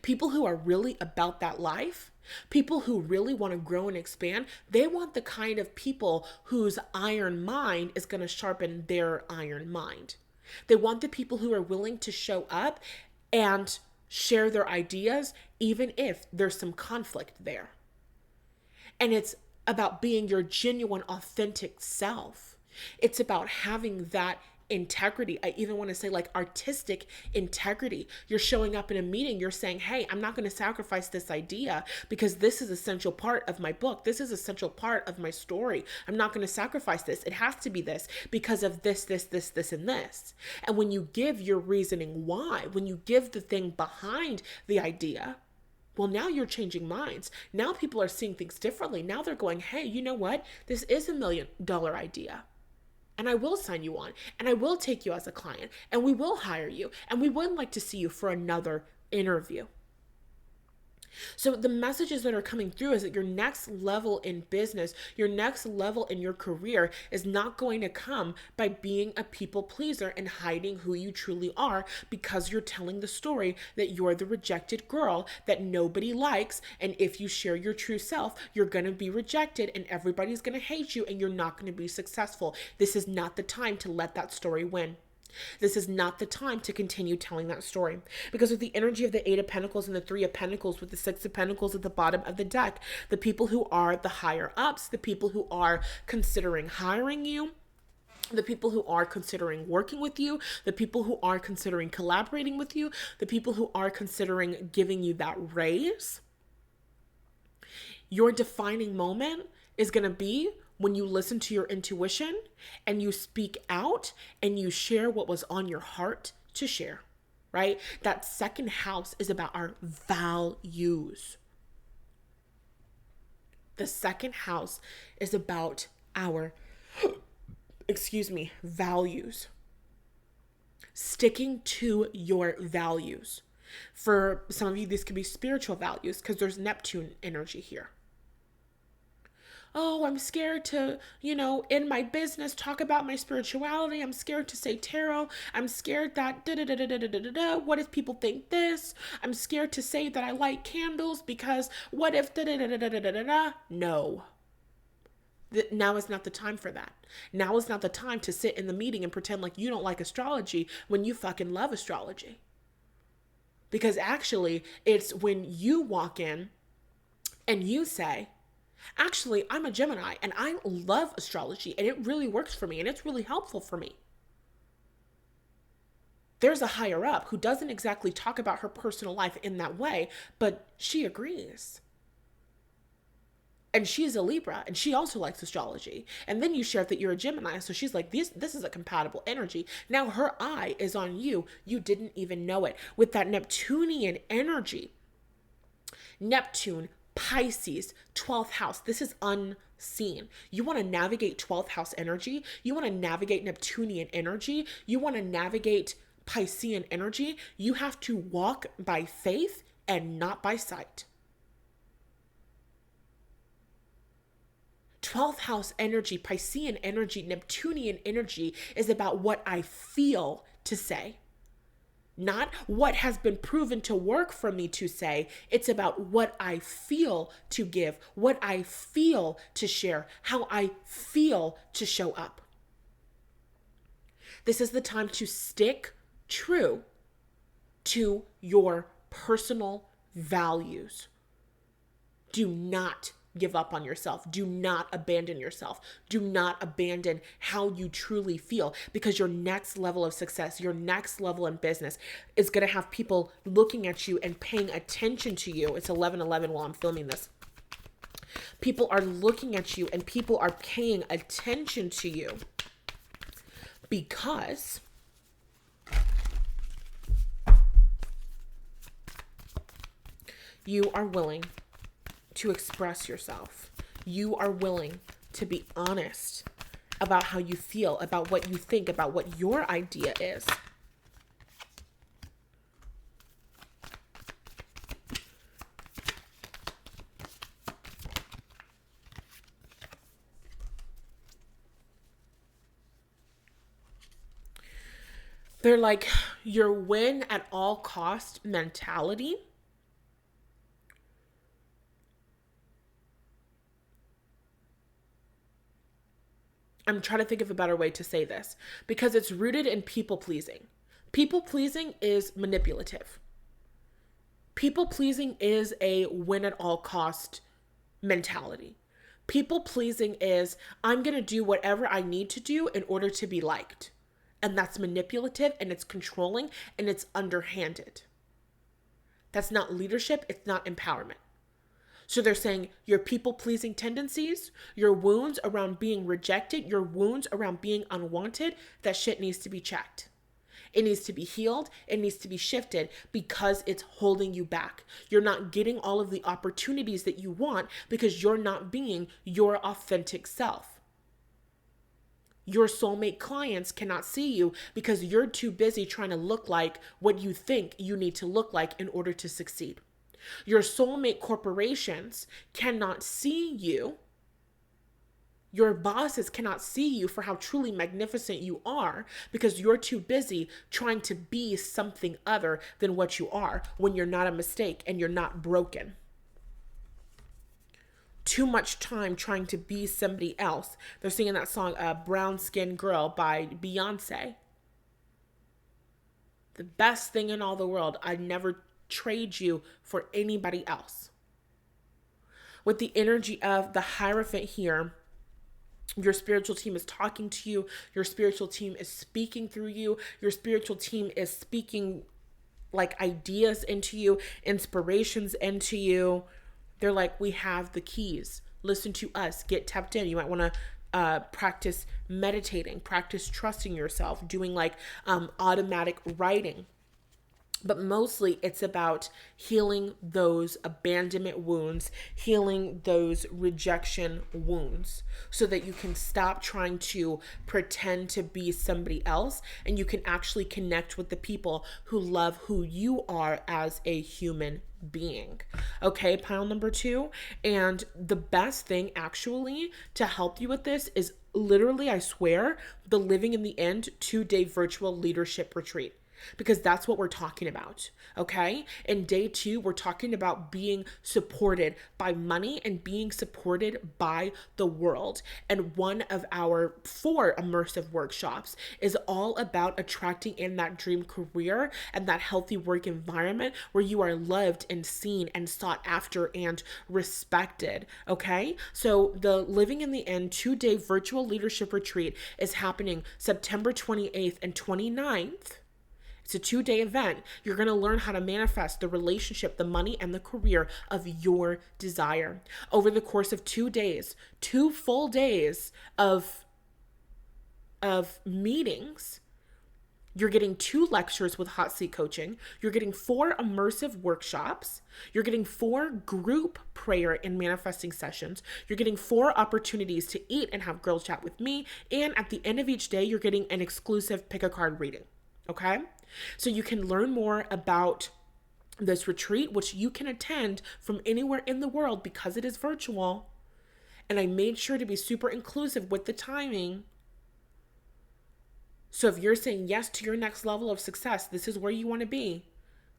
S1: People who are really about that life, people who really want to grow and expand, they want the kind of people whose iron mind is going to sharpen their iron mind. They want the people who are willing to show up and share their ideas, even if there's some conflict there. And it's about being your genuine, authentic self. It's about having that integrity. I even want to say like artistic integrity. You're showing up in a meeting, you're saying, hey, I'm not going to sacrifice this idea because this is an essential part of my book. This is an essential part of my story. I'm not going to sacrifice this. It has to be this because of this, and this. And when you give your reasoning why, when you give the thing behind the idea, well, now you're changing minds. Now people are seeing things differently. Now they're going, hey, you know what? This is $1 million idea. And I will sign you on, and I will take you as a client, and we will hire you, and we would like to see you for another interview. So the messages that are coming through is that your next level in business, your next level in your career is not going to come by being a people pleaser and hiding who you truly are because you're telling the story that you're the rejected girl that nobody likes. And if you share your true self, you're going to be rejected and everybody's going to hate you and you're not going to be successful. This is not the time to let that story win. This is not the time to continue telling that story. Because with the energy of the Eight of Pentacles and the Three of Pentacles, with the Six of Pentacles at the bottom of the deck, the people who are the higher ups, the people who are considering hiring you, the people who are considering working with you, the people who are considering collaborating with you, the people who are considering giving you that raise, your defining moment is going to be when you listen to your intuition and you speak out and you share what was on your heart to share, right? That second house is about our values. The second house is about our, values. Sticking to your values. For some of you, this could be spiritual values because there's Neptune energy here. Oh, I'm scared to, in my business, talk about my spirituality. I'm scared to say tarot. I'm scared that what if people think this? I'm scared to say that I light candles because what if No. Now is not the time for that. Now is not the time to sit in the meeting and pretend like you don't like astrology when you fucking love astrology. Because actually, it's when you walk in and you say, actually, I'm a Gemini and I love astrology and it really works for me and it's really helpful for me. There's a higher up who doesn't exactly talk about her personal life in that way, but she agrees. And she's a Libra, and she also likes astrology. And then you share that you're a Gemini, so she's like, this is a compatible energy. Now her eye is on you. You didn't even know it. With that Neptunian energy, Neptune, Pisces, 12th house. This is unseen. You want to navigate 12th house energy. You want to navigate Neptunian energy. You want to navigate Piscean energy. You have to walk by faith and not by sight. 12th house energy, Piscean energy, Neptunian energy is about what I feel to say. Not what has been proven to work for me to say. It's about what I feel to give, what I feel to share, how I feel to show up. This is the time to stick true to your personal values. Do not give up on yourself. Do not abandon yourself. Do not abandon how you truly feel, because your next level of success, your next level in business is going to have people looking at you and paying attention to you. It's 11:11 while I'm filming this. People are looking at you and people are paying attention to you because you are willing to express yourself. You are willing to be honest about how you feel, about what you think, about what your idea is. They're like your win at all cost mentality. I'm trying to think of a better way to say this, because it's rooted in people pleasing. People pleasing is manipulative. People pleasing is a win at all cost mentality. People pleasing is, I'm going to do whatever I need to do in order to be liked. And that's manipulative, and it's controlling, and it's underhanded. That's not leadership. It's not empowerment. So they're saying your people-pleasing tendencies, your wounds around being rejected, your wounds around being unwanted, that shit needs to be checked. It needs to be healed. It needs to be shifted because it's holding you back. You're not getting all of the opportunities that you want because you're not being your authentic self. Your soulmate clients cannot see you because you're too busy trying to look like what you think you need to look like in order to succeed. Your soulmate corporations cannot see you. Your bosses cannot see you for how truly magnificent you are because you're too busy trying to be something other than what you are when you're not a mistake and you're not broken. Too much time trying to be somebody else. They're singing that song, Brown Skin Girl by Beyonce. The best thing in all the world. I'd never trade you for anybody else. With the energy of the Hierophant here, your spiritual team is talking to you. Your spiritual team is speaking through you. Your spiritual team is speaking like ideas into you, inspirations into you. They're like, we have the keys. Listen to us. Get tapped in. You might want to practice meditating, practice trusting yourself, doing like automatic writing. But mostly it's about healing those abandonment wounds, healing those rejection wounds, so that you can stop trying to pretend to be somebody else and you can actually connect with the people who love who you are as a human being. Okay, pile number 2. And the best thing actually to help you with this is literally, I swear, the Living in the End 2-day virtual leadership retreat. Because that's what we're talking about, okay? In day 2, we're talking about being supported by money and being supported by the world. And one of our 4 immersive workshops is all about attracting in that dream career and that healthy work environment where you are loved and seen and sought after and respected, okay? So the Living in the End 2-day virtual leadership retreat is happening September 28th and 29th. It's a 2-day event. You're going to learn how to manifest the relationship, the money, and the career of your desire. Over the course of 2 days, 2 full days of meetings, you're getting 2 lectures with hot seat coaching. You're getting 4 immersive workshops. You're getting 4 group prayer and manifesting sessions. You're getting 4 opportunities to eat and have girl chat with me. And at the end of each day, you're getting an exclusive pick a card reading. Okay? So you can learn more about this retreat, which you can attend from anywhere in the world because it is virtual. And I made sure to be super inclusive with the timing. So if you're saying yes to your next level of success, this is where you want to be.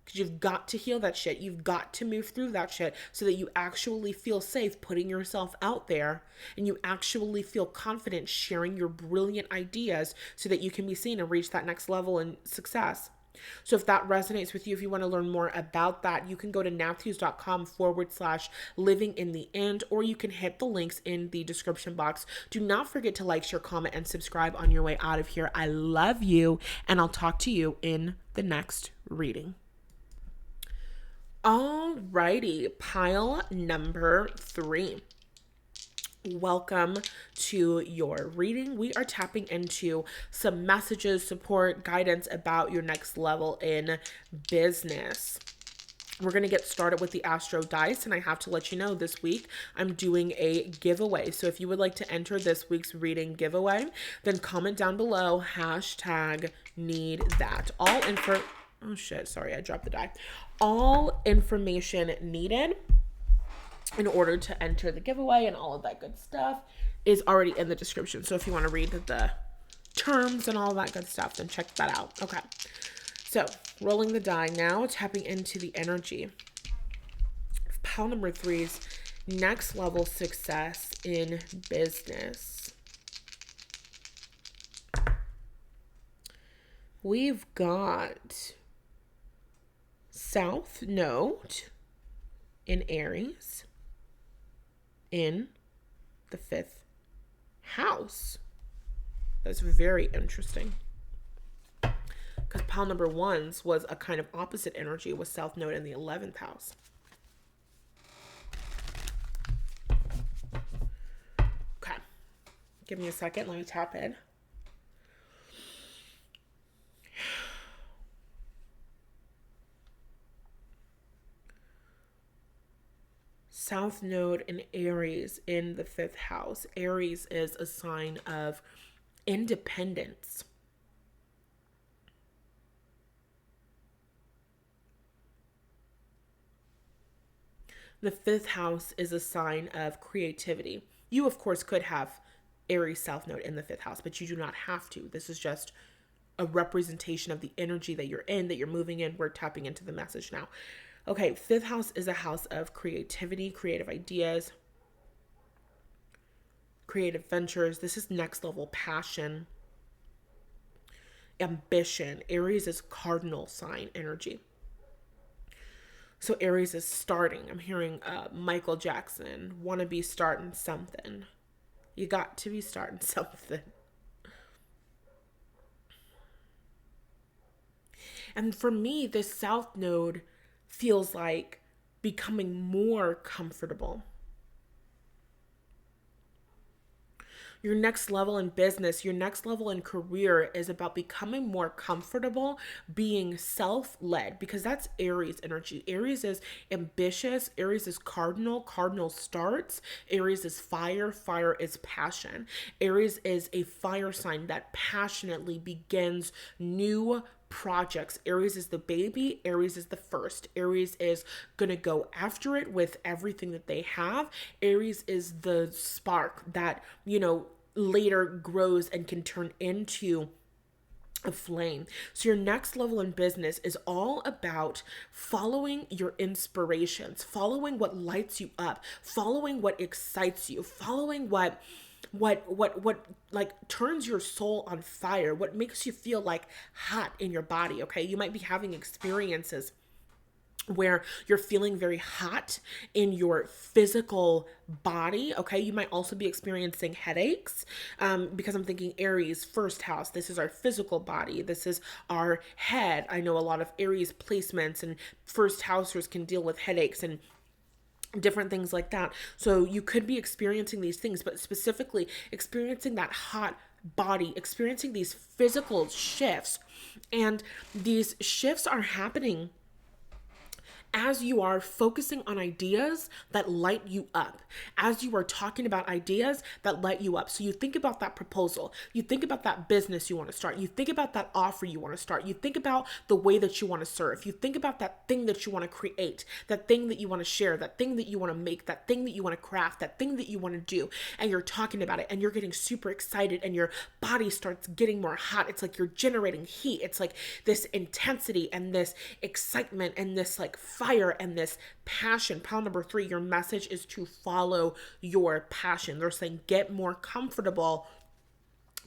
S1: Because you've got to heal that shit. You've got to move through that shit so that you actually feel safe putting yourself out there, and you actually feel confident sharing your brilliant ideas so that you can be seen and reach that next level in success. So if that resonates with you, if you want to learn more about that, you can go to natthewes.com/living in the end, or you can hit the links in the description box. Do not forget to like, share, comment, and subscribe on your way out of here. I love you, and I'll talk to you in the next reading. Alrighty, pile number 3. Welcome to your reading. We are tapping into some messages, support, guidance about your next level in business. We're going to get started with the Astro Dice, and I have to let you know this week I'm doing a giveaway. So if you would like to enter this week's reading giveaway, then comment down below, #need that. Oh shit, sorry, I dropped the die. All information needed in order to enter the giveaway and all of that good stuff is already in the description. So if you want to read the terms and all that good stuff, then check that out. Okay. So rolling the die now, tapping into the energy. Pile number 3's next level success in business. We've got South Node in Aries in the 5th house. That's very interesting, because pile number 1's was a kind of opposite energy with South Node in the 11th house. Okay, give me a second, let me tap in. South Node in Aries in the 5th house. Aries is a sign of independence. The 5th house is a sign of creativity. You, of course, could have Aries South Node in the 5th house, but you do not have to. This is just a representation of the energy that you're in, that you're moving in. We're tapping into the message now. Okay, 5th house is a house of creativity, creative ideas, creative ventures. This is next level passion, ambition. Aries is cardinal sign energy. So Aries is starting. I'm hearing Michael Jackson, wanna be starting something. You got to be starting something. And for me, this South Node feels like becoming more comfortable. Your next level in business, your next level in career is about becoming more comfortable being self-led, because that's Aries energy. Aries is ambitious. Aries is cardinal. Cardinal starts. Aries is fire. Fire is passion. Aries is a fire sign that passionately begins new projects. Aries is the baby. Aries is the first. Aries is gonna go after it with everything that they have. Aries is the spark that, later grows and can turn into a flame. So your next level in business is all about following your inspirations, following what lights you up, following what excites you, following what like turns your soul on fire, what makes you feel like hot in your body. Okay, you might be having experiences where you're feeling very hot in your physical body. Okay, you might also be experiencing headaches, because I'm thinking Aries first house. This is our physical body, this is our head. I know a lot of Aries placements and first housers can deal with headaches and different things like that. So you could be experiencing these things, but specifically experiencing that hot body, experiencing these physical shifts. And these shifts are happening as you are focusing on ideas that light you up, as you are talking about ideas that light you up. So you think about that proposal, you think about that business you want to start, you think about that offer you want to start, you think about the way that you want to serve, you think about that thing that you want to create, that thing that you want to share, that thing that you want to make, that thing that you want to craft, that thing that you want to do, and you're talking about it and you're getting super excited and your body starts getting more hot. It's like you're generating heat. It's like this intensity and this excitement and this like fire and this passion. Pile number 3, your message is to follow your passion. They're saying get more comfortable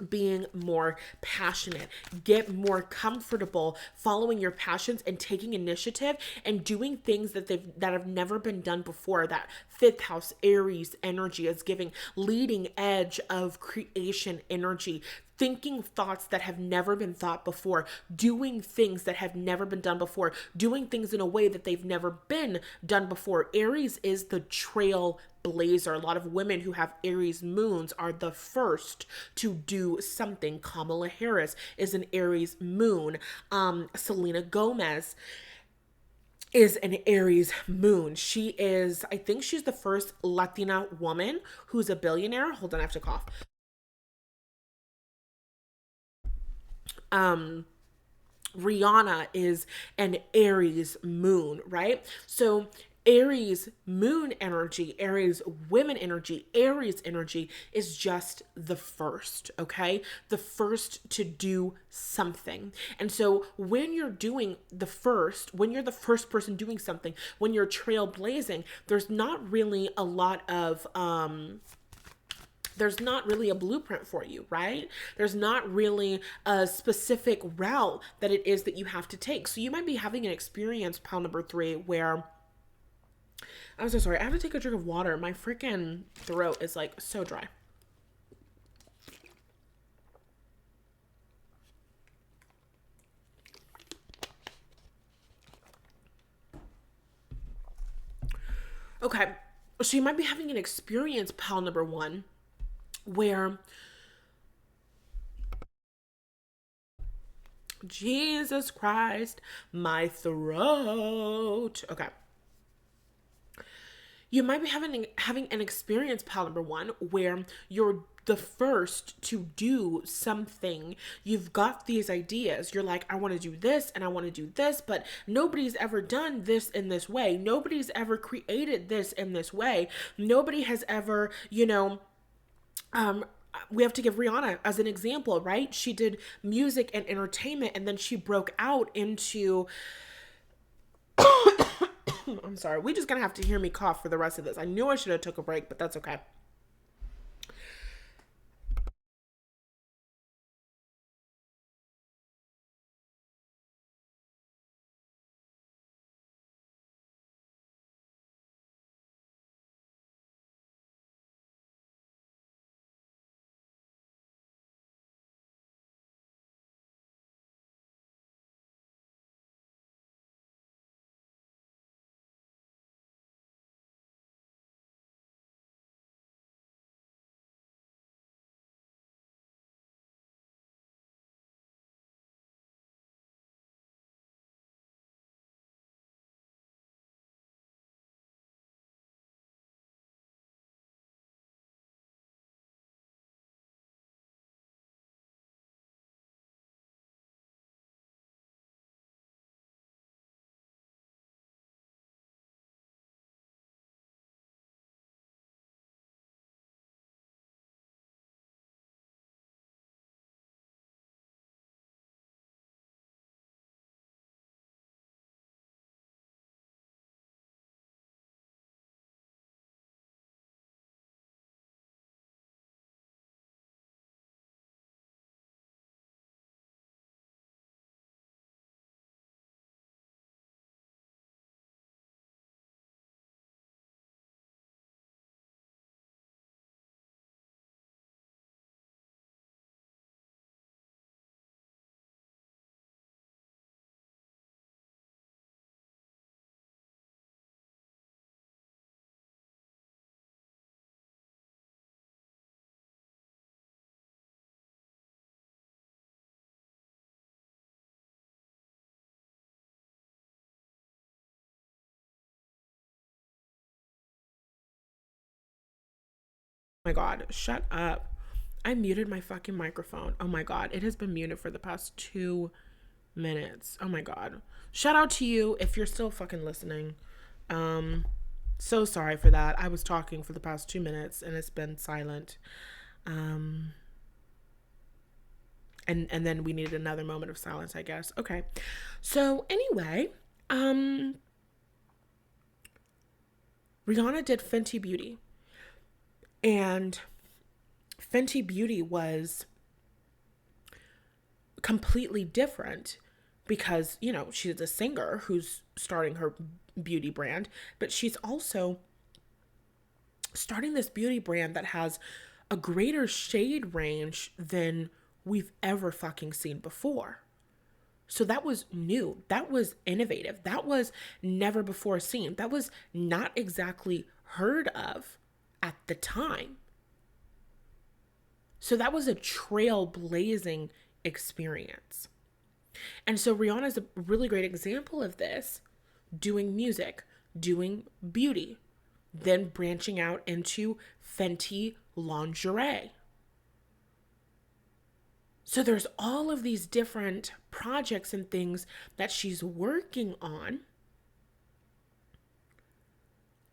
S1: being more passionate, get more comfortable following your passions and taking initiative and doing things that have never been done before. That 5th house Aries energy is giving leading edge of creation energy, thinking thoughts that have never been thought before, doing things that have never been done before, doing things in a way that they've never been done before. Aries is the trail blazer. A lot of women who have Aries moons are the first to do something. Kamala Harris is an Aries moon. Selena Gomez is an Aries moon. She is, I think she's the first Latina woman who's a billionaire. Hold on, I have to cough. Rihanna is an Aries moon, right? So Aries moon energy, Aries women energy, Aries energy is just the first, okay? The first to do something. And so when you're doing the first, when you're the first person doing something, when you're trailblazing, there's not really a blueprint for you, right? There's not really a specific route that it is that you have to take. So you might be having an experience, pile number 3, where I'm so sorry. I have to take a drink of water. My freaking throat is like so dry. Okay. So you might be having an experience, pile number 1, where Jesus Christ, my throat. Okay. You might be having an experience, pal number 1, where you're the first to do something. You've got these ideas. You're like, I want to do this and I want to do this, but nobody's ever done this in this way. Nobody's ever created this in this way. Nobody has ever, we have to give Rihanna as an example, right? She did music and entertainment and then she broke out into I'm sorry. We just gonna have to hear me cough for the rest of this. I knew I should have took a break, but that's okay. my God, shut up. I muted my fucking microphone. Oh my God, it has been muted for the past 2 minutes. Oh my God. Shout out to you if you're still fucking listening. Um, so sorry for that. I was talking for the past 2 minutes and it's been silent. Um, and then we needed another moment of silence, I guess. Okay. So anyway, Rihanna did Fenty Beauty. And Fenty Beauty was completely different because, you know, she's a singer who's starting her beauty brand, but she's also starting this beauty brand that has a greater shade range than we've ever fucking seen before. So that was new. That was innovative. That was never before seen. That was not exactly heard of at the time. So that was a trailblazing experience. And so Rihanna is a really great example of this, doing music, doing beauty, then branching out into Fenty lingerie. So there's all of these different projects and things that she's working on.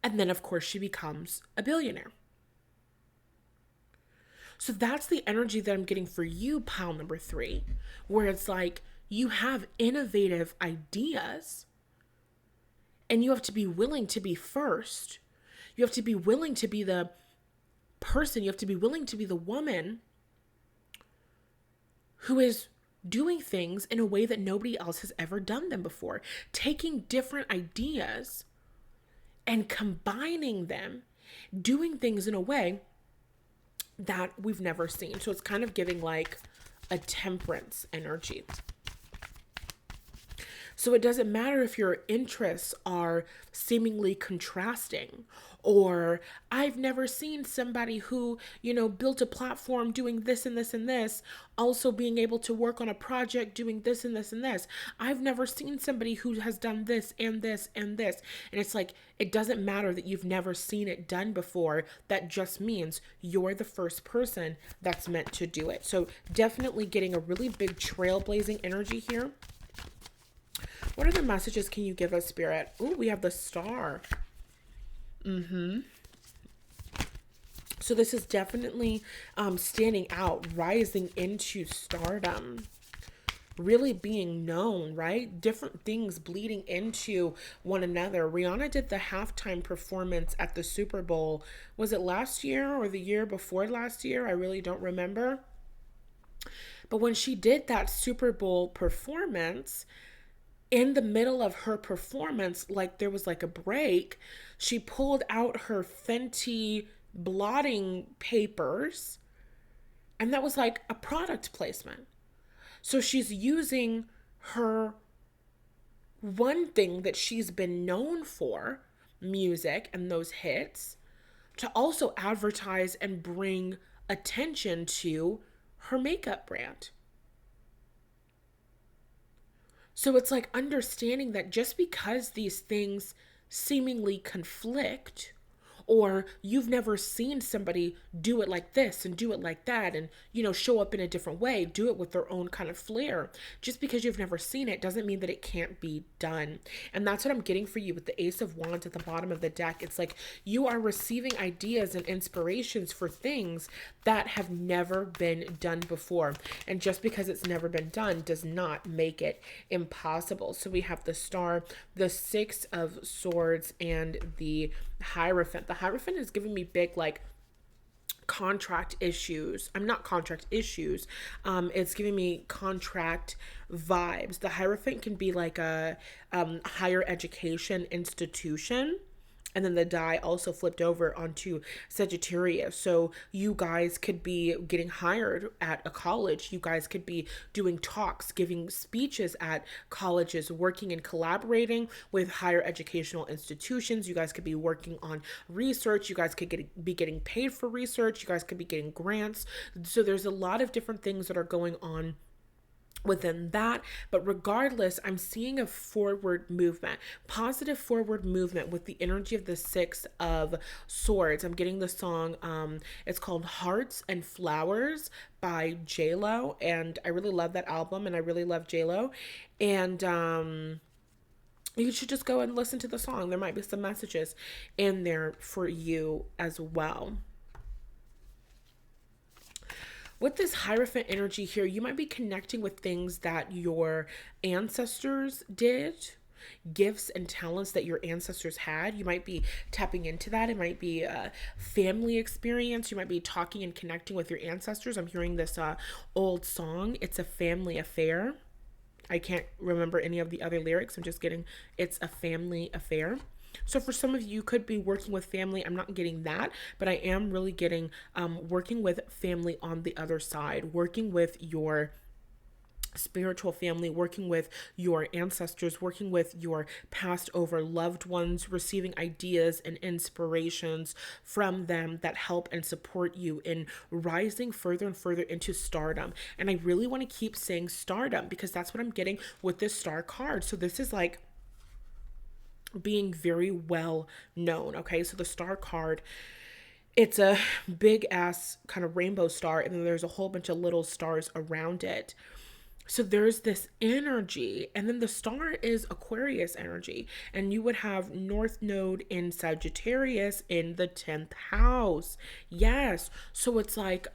S1: And then, of course, she becomes a billionaire. So that's the energy that I'm getting for you, pile number 3, where it's like you have innovative ideas and you have to be willing to be first. You have to be willing to be the person, you have to be willing to be the woman who is doing things in a way that nobody else has ever done them before, taking different ideas and combining them, doing things in a way that we've never seen. So it's kind of giving like a temperance energy. So it doesn't matter if your interests are seemingly contrasting, or I've never seen somebody who, you know, built a platform doing this and this and this, also being able to work on a project doing this and this and this. I've never seen somebody who has done this and this and this. And it's like, it doesn't matter that you've never seen it done before. That just means you're the first person that's meant to do it. So definitely getting a really big trailblazing energy here. What other messages can you give us, Spirit? Ooh, we have the Star. So this is definitely standing out, rising into stardom, really being known, right? Different things bleeding into one another. Rihanna did the halftime performance at the Super Bowl. Was it last year or the year before last year? I really don't remember. But when she did that Super Bowl performance, in the middle of her performance, like there was like a break, she pulled out her Fenty blotting papers, and that was like a product placement. So she's using her one thing that she's been known for, music and those hits, to also advertise and bring attention to her makeup brand. So it's like understanding that just because these things seemingly conflict, or you've never seen somebody do it like this and do it like that and, you know, show up in a different way, do it with their own kind of flair. Just because you've never seen it doesn't mean that it can't be done. And that's what I'm getting for you with the Ace of Wands at the bottom of the deck. It's like you are receiving ideas and inspirations for things that have never been done before. And just because it's never been done does not make it impossible. So we have the Star, the Six of Swords, and the Hierophant. The Hierophant is giving me big, like, contract issues. I'm not contract issues. It's giving me contract vibes. The Hierophant can be like a higher education institution. And then the die also flipped over onto Sagittarius. So you guys could be getting hired at a college. You guys could be doing talks, giving speeches at colleges, working and collaborating with higher educational institutions. You guys could be working on research. You guys could be getting paid for research. You guys could be getting grants. So there's a lot of different things that are going on within that. But regardless, I'm seeing a forward movement, positive forward movement with the energy of the Six of Swords. I'm getting the song, it's called Hearts and Flowers by J-Lo, and I really love that album, and I really love J-Lo. And you should just go and listen to the song. There might be some messages in there for you as well. With this Hierophant energy here, you might be connecting with things that your ancestors did, gifts and talents that your ancestors had. You might be tapping into that. It might be a family experience. You might be talking and connecting with your ancestors. I'm hearing this old song. It's a family affair. I can't remember any of the other lyrics. I'm just getting it's a family affair. So for some of you, you could be working with family. I'm not getting that, but I am really getting working with family on the other side, working with your spiritual family, working with your ancestors, working with your passed over loved ones, receiving ideas and inspirations from them that help and support you in rising further and further into stardom. And I really want to keep saying stardom because that's what I'm getting with this star card. So this is like being very well known. Okay, so the star card, it's a big ass kind of rainbow star, and then there's a whole bunch of little stars around it. So there's this energy, and then the star is Aquarius energy, and you would have North Node in Sagittarius in the 10th house. Yes. So it's like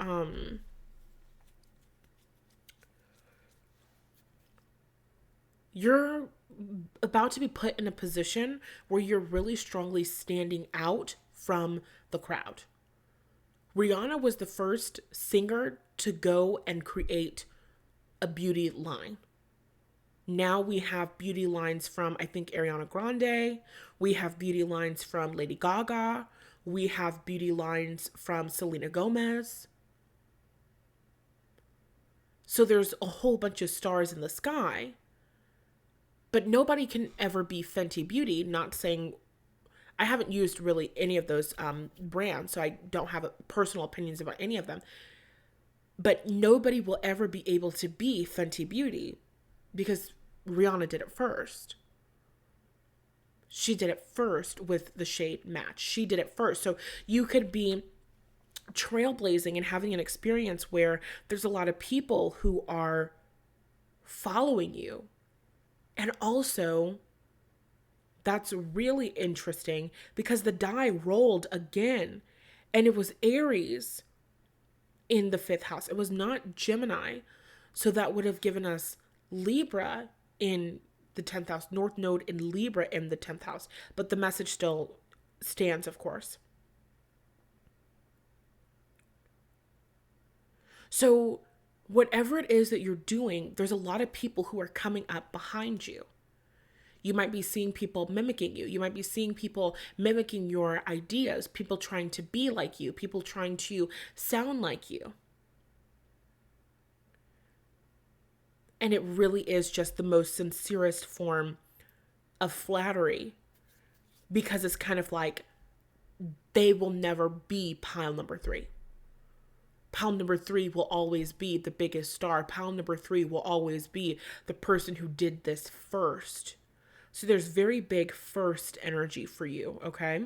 S1: you're about to be put in a position where you're really strongly standing out from the crowd. Rihanna was the first singer to go and create a beauty line. Now we have beauty lines from, I think, Ariana Grande. We have beauty lines from Lady Gaga. We have beauty lines from Selena Gomez. So there's a whole bunch of stars in the sky. But nobody can ever be Fenty Beauty, not saying I haven't used really any of those brands, so I don't have personal opinions about any of them. But nobody will ever be able to be Fenty Beauty because Rihanna did it first. She did it first with the shade match. She did it first. So you could be trailblazing and having an experience where there's a lot of people who are following you. And also, that's really interesting because the die rolled again, and it was Aries in the 5th house. It was not Gemini. So that would have given us Libra in the 10th house, North Node in Libra in the 10th house. But the message still stands, of course. So whatever it is that you're doing, there's a lot of people who are coming up behind you. You might be seeing people mimicking you. You might be seeing people mimicking your ideas, people trying to be like you, people trying to sound like you. And it really is just the most sincerest form of flattery because it's kind of like they will never be pile number 3. Pile number 3 will always be the biggest star. Pile number 3 will always be the person who did this first. So there's very big first energy for you, okay?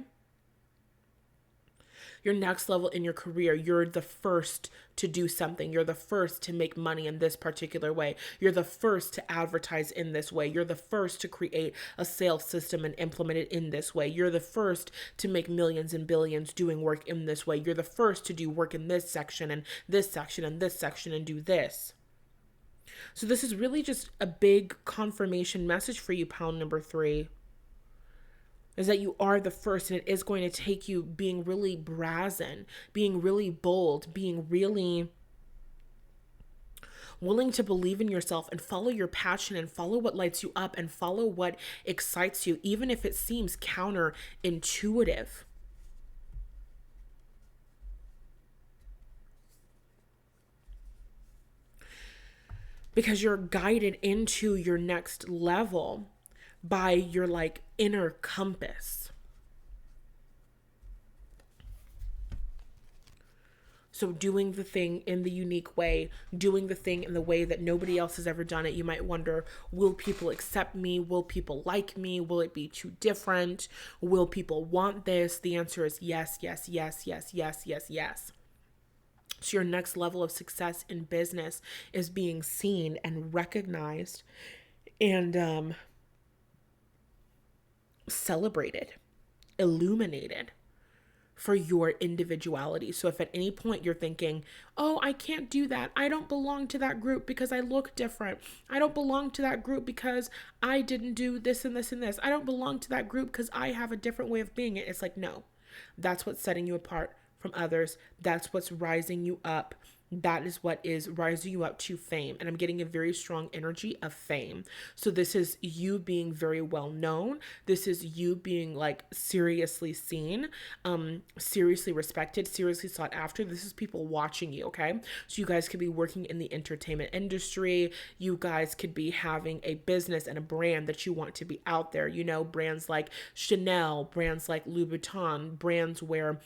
S1: Your next level in your career, you're the first to do something. You're the first to make money in this particular way. You're the first to advertise in this way. You're the first to create a sales system and implement it in this way. You're the first to make millions and billions doing work in this way. You're the first to do work in this section and this section and this section and do this. So this is really just a big confirmation message for you, pound number 3, is that you are the first, and it is going to take you being really brazen, being really bold, being really willing to believe in yourself and follow your passion and follow what lights you up and follow what excites you, even if it seems counterintuitive. Because you're guided into your next level by your like inner compass. So doing the thing in the unique way, doing the thing in the way that nobody else has ever done it, you might wonder, will people accept me? Will people like me? Will it be too different? Will people want this? The answer is yes, yes, yes, yes, yes, yes, yes. So your next level of success in business is being seen and recognized and celebrated, illuminated for your individuality. So if at any point you're thinking, oh, I can't do that, I don't belong to that group because I look different, I don't belong to that group because I didn't do this and this and this, I don't belong to that group because I have a different way of being it. It's like, no, that's what's setting you apart from others. That's what's rising you up. That is what is rising you up to fame. And I'm getting a very strong energy of fame. So this is you being very well known. This is you being like seriously seen, seriously respected, seriously sought after. This is people watching you, okay? So you guys could be working in the entertainment industry. You guys could be having a business and a brand that you want to be out there. You know, brands like Chanel, brands like Louboutin, brands where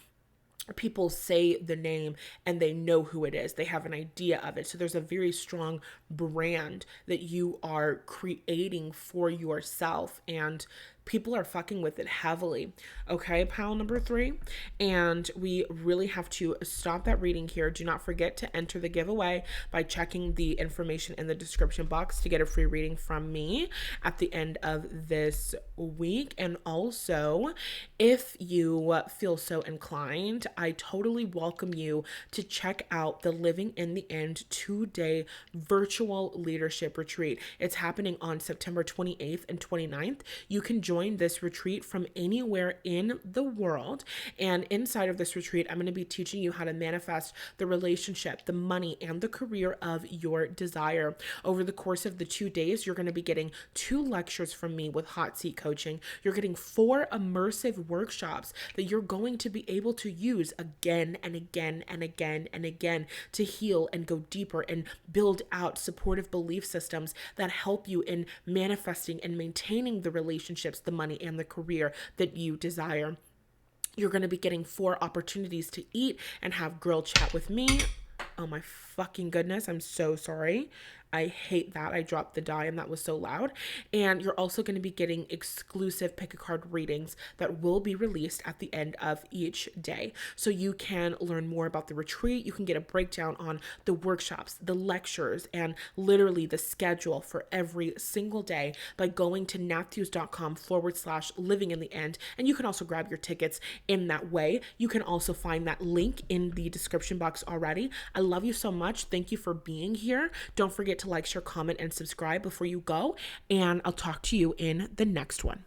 S1: people say the name and they know who it is. They have an idea of it. So there's a very strong brand that you are creating for yourself, and people are fucking with it heavily. Okay, pile number 3. And we really have to stop that reading here. Do not forget to enter the giveaway by checking the information in the description box to get a free reading from me at the end of this week. And also, if you feel so inclined, I totally welcome you to check out the Living in the End 2-day virtual leadership retreat. It's happening on September 28th and 29th. You can join this retreat from anywhere in the world. And inside of this retreat, I'm going to be teaching you how to manifest the relationship, the money, and the career of your desire. Over the course of the 2 days, you're going to be getting 2 lectures from me with hot seat coaching. You're getting 4 immersive workshops that you're going to be able to use again and again and again and again to heal and go deeper and build out supportive belief systems that help you in manifesting and maintaining the relationships, the money, and the career that you desire. You're going to be getting 4 opportunities to eat and have girl chat with me. Oh my fucking goodness, I'm so sorry. I hate that. I dropped the die and that was so loud. And you're also going to be getting exclusive pick a card readings that will be released at the end of each day. So you can learn more about the retreat. You can get a breakdown on the workshops, the lectures, and literally the schedule for every single day by going to nathhughes.com/living in the end. And you can also grab your tickets in that way. You can also find that link in the description box already. I love you so much. Thank you for being here. Don't forget to like, share, comment, and subscribe before you go. And I'll talk to you in the next one.